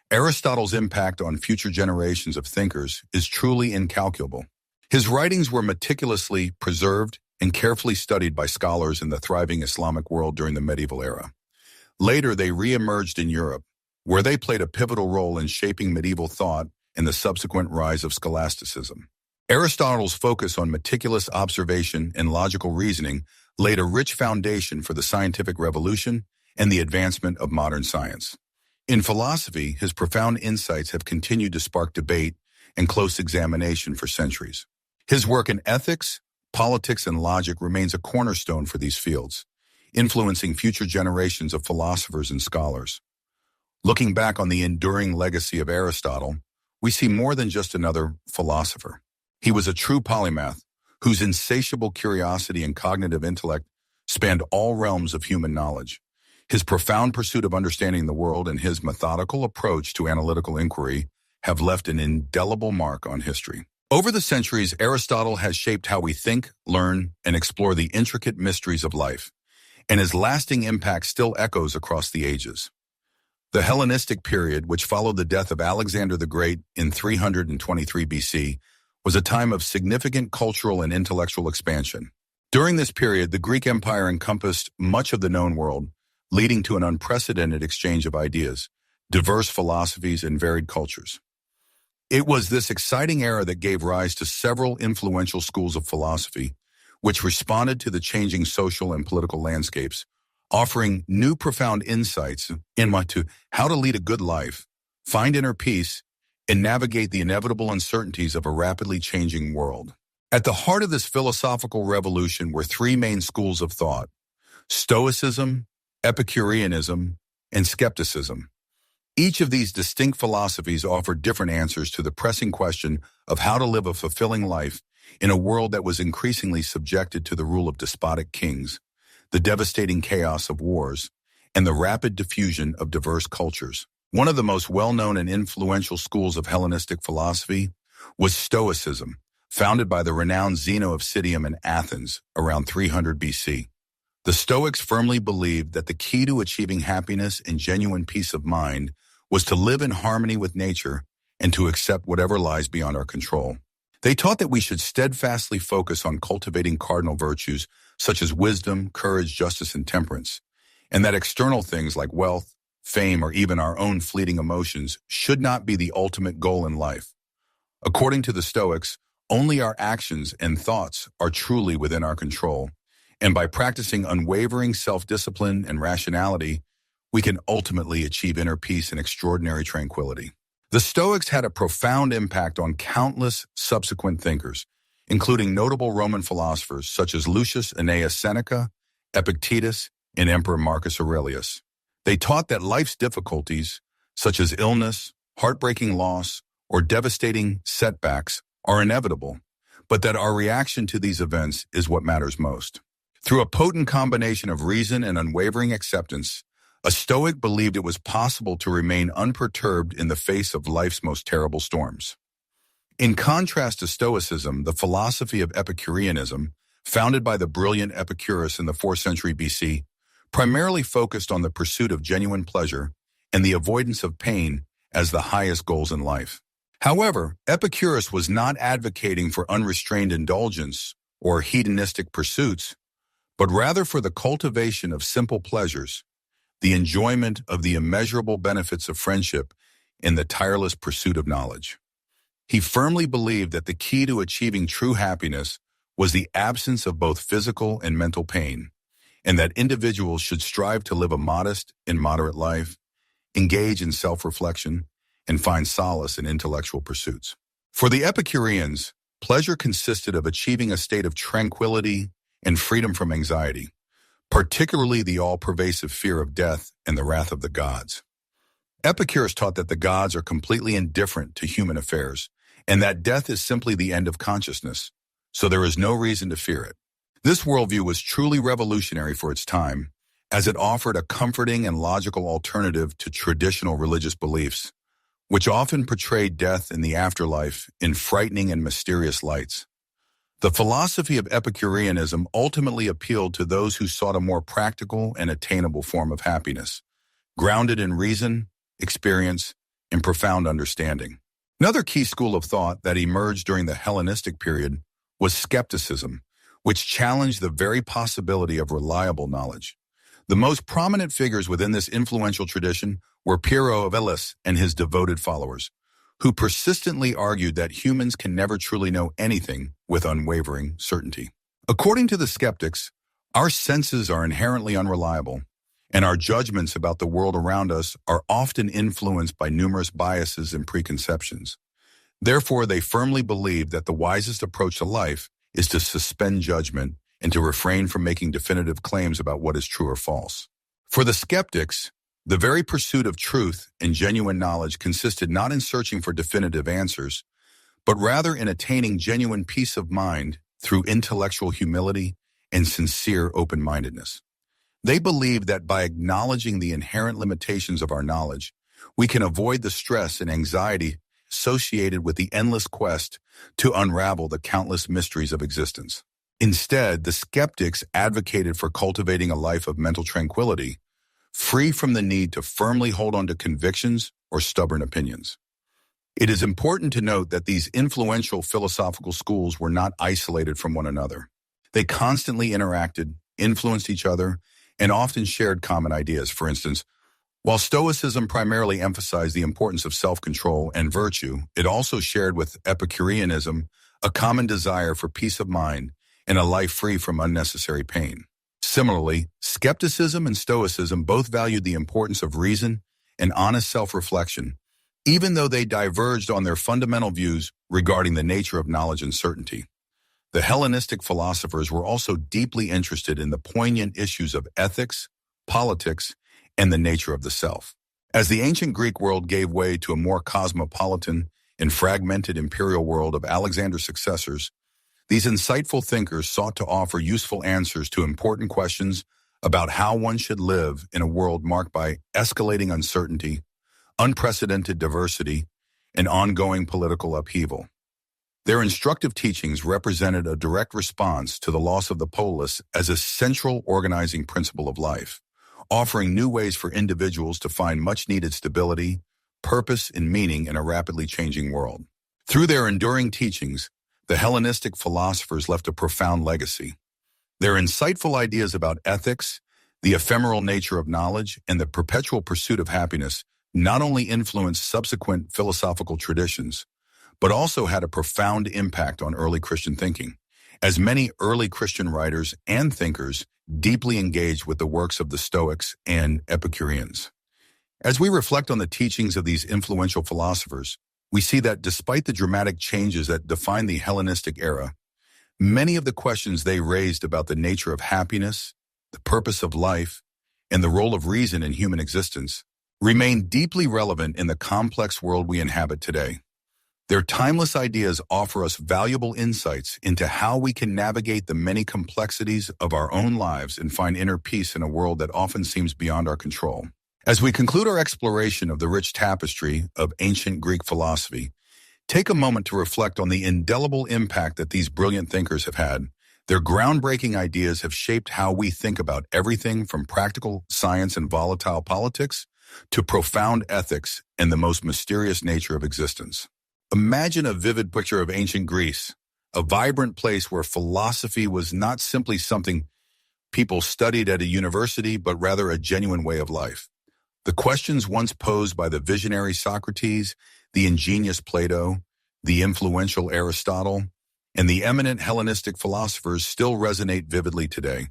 Speaker 1: Aristotle's impact on future generations of thinkers is truly incalculable. His writings were meticulously preserved and carefully studied by scholars in the thriving Islamic world during the medieval era. Later, they re-emerged in Europe, where they played a pivotal role in shaping medieval thought and the subsequent rise of scholasticism. Aristotle's focus on meticulous observation and logical reasoning laid a rich foundation for the scientific revolution and the advancement of modern science. In philosophy, his profound insights have continued to spark debate and close examination for centuries. His work in ethics, politics, and logic remains a cornerstone for these fields, influencing future generations of philosophers and scholars. Looking back on the enduring legacy of Aristotle, we see more than just another philosopher. He was a true polymath whose insatiable curiosity and cognitive intellect spanned all realms of human knowledge. His profound pursuit of understanding the world and his methodical approach to analytical inquiry have left an indelible mark on history. Over the centuries, Aristotle has shaped how we think, learn, and explore the intricate mysteries of life, and his lasting impact still echoes across the ages. The Hellenistic period, which followed the death of Alexander the Great in 323 BC, was a time of significant cultural and intellectual expansion. During this period, the Greek Empire encompassed much of the known world, leading to an unprecedented exchange of ideas, diverse philosophies, and varied cultures. It was this exciting era that gave rise to several influential schools of philosophy, which responded to the changing social and political landscapes, offering new profound insights into how to lead a good life, find inner peace, and navigate the inevitable uncertainties of a rapidly changing world. At the heart of this philosophical revolution were three main schools of thought: Stoicism, Epicureanism, and skepticism. Each of these distinct philosophies offered different answers to the pressing question of how to live a fulfilling life in a world that was increasingly subjected to the rule of despotic kings, the devastating chaos of wars, and the rapid diffusion of diverse cultures. One of the most well-known and influential schools of Hellenistic philosophy was Stoicism, founded by the renowned Zeno of Citium in Athens around 300 BC. The Stoics firmly believed that the key to achieving happiness and genuine peace of mind was to live in harmony with nature and to accept whatever lies beyond our control. They taught that we should steadfastly focus on cultivating cardinal virtues such as wisdom, courage, justice, and temperance, and that external things like wealth, fame, or even our own fleeting emotions should not be the ultimate goal in life. According to the Stoics, only our actions and thoughts are truly within our control, and by practicing unwavering self-discipline and rationality, we can ultimately achieve inner peace and extraordinary tranquility. The Stoics had a profound impact on countless subsequent thinkers, including notable Roman philosophers such as Lucius Annaeus Seneca, Epictetus, and Emperor Marcus Aurelius. They taught that life's difficulties, such as illness, heartbreaking loss, or devastating setbacks, are inevitable, but that our reaction to these events is what matters most. Through a potent combination of reason and unwavering acceptance, a Stoic believed it was possible to remain unperturbed in the face of life's most terrible storms. In contrast to Stoicism, the philosophy of Epicureanism, founded by the brilliant Epicurus in the 4th century BC, primarily focused on the pursuit of genuine pleasure and the avoidance of pain as the highest goals in life. However, Epicurus was not advocating for unrestrained indulgence or hedonistic pursuits, but rather for the cultivation of simple pleasures, the enjoyment of the immeasurable benefits of friendship, and the tireless pursuit of knowledge. He firmly believed that the key to achieving true happiness was the absence of both physical and mental pain, and that individuals should strive to live a modest and moderate life, engage in self-reflection, and find solace in intellectual pursuits. For the Epicureans, pleasure consisted of achieving a state of tranquility and freedom from anxiety, particularly the all-pervasive fear of death and the wrath of the gods. Epicurus taught that the gods are completely indifferent to human affairs, and that death is simply the end of consciousness, so there is no reason to fear it. This worldview was truly revolutionary for its time, as it offered a comforting and logical alternative to traditional religious beliefs, which often portrayed death and the afterlife in frightening and mysterious lights. The philosophy of Epicureanism ultimately appealed to those who sought a more practical and attainable form of happiness, grounded in reason, experience, and profound understanding. Another key school of thought that emerged during the Hellenistic period was skepticism, which challenged the very possibility of reliable knowledge. The most prominent figures within this influential tradition were Pyrrho of Elis and his devoted followers, who persistently argued that humans can never truly know anything with unwavering certainty. According to the skeptics, our senses are inherently unreliable, and our judgments about the world around us are often influenced by numerous biases and preconceptions. Therefore, they firmly believe that the wisest approach to life is to suspend judgment and to refrain from making definitive claims about what is true or false. For the skeptics, the very pursuit of truth and genuine knowledge consisted not in searching for definitive answers, but rather in attaining genuine peace of mind through intellectual humility and sincere open-mindedness. They believed that by acknowledging the inherent limitations of our knowledge, we can avoid the stress and anxiety associated with the endless quest to unravel the countless mysteries of existence. Instead, the skeptics advocated for cultivating a life of mental tranquility, free from the need to firmly hold on to convictions or stubborn opinions. It is important to note that these influential philosophical schools were not isolated from one another. They constantly interacted, influenced each other, and often shared common ideas. For instance, while Stoicism primarily emphasized the importance of self-control and virtue, it also shared with Epicureanism a common desire for peace of mind and a life free from unnecessary pain. Similarly, skepticism and Stoicism both valued the importance of reason and honest self-reflection, even though they diverged on their fundamental views regarding the nature of knowledge and certainty. The Hellenistic philosophers were also deeply interested in the poignant issues of ethics, politics, and the nature of the self. As the ancient Greek world gave way to a more cosmopolitan and fragmented imperial world of Alexander's successors, these insightful thinkers sought to offer useful answers to important questions about how one should live in a world marked by escalating uncertainty, unprecedented diversity, and ongoing political upheaval. Their instructive teachings represented a direct response to the loss of the polis as a central organizing principle of life, offering new ways for individuals to find much-needed stability, purpose, and meaning in a rapidly changing world. Through their enduring teachings, the Hellenistic philosophers left a profound legacy. Their insightful ideas about ethics, the ephemeral nature of knowledge, and the perpetual pursuit of happiness not only influenced subsequent philosophical traditions, but also had a profound impact on early Christian thinking, as many early Christian writers and thinkers deeply engaged with the works of the Stoics and Epicureans. As we reflect on the teachings of these influential philosophers, we see that despite the dramatic changes that defined the Hellenistic era, many of the questions they raised about the nature of happiness, the purpose of life, and the role of reason in human existence remain deeply relevant in the complex world we inhabit today. Their timeless ideas offer us valuable insights into how we can navigate the many complexities of our own lives and find inner peace in a world that often seems beyond our control. As we conclude our exploration of the rich tapestry of ancient Greek philosophy, take a moment to reflect on the indelible impact that these brilliant thinkers have had. Their groundbreaking ideas have shaped how we think about everything from practical science and volatile politics to profound ethics and the most mysterious nature of existence. Imagine a vivid picture of ancient Greece, a vibrant place where philosophy was not simply something people studied at a university, but rather a genuine way of life. The questions once posed by the visionary Socrates, the ingenious Plato, the influential Aristotle, and the eminent Hellenistic philosophers still resonate vividly today,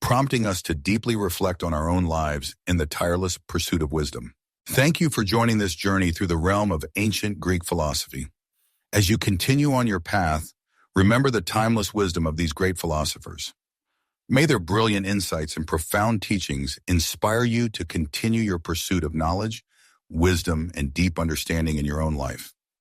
Speaker 1: prompting us to deeply reflect on our own lives in the tireless pursuit of wisdom. Thank you for joining this journey through the realm of ancient Greek philosophy. As you continue on your path, remember the timeless wisdom of these great philosophers. May their brilliant insights and profound teachings inspire you to continue your pursuit of knowledge, wisdom, and deep understanding in your own life.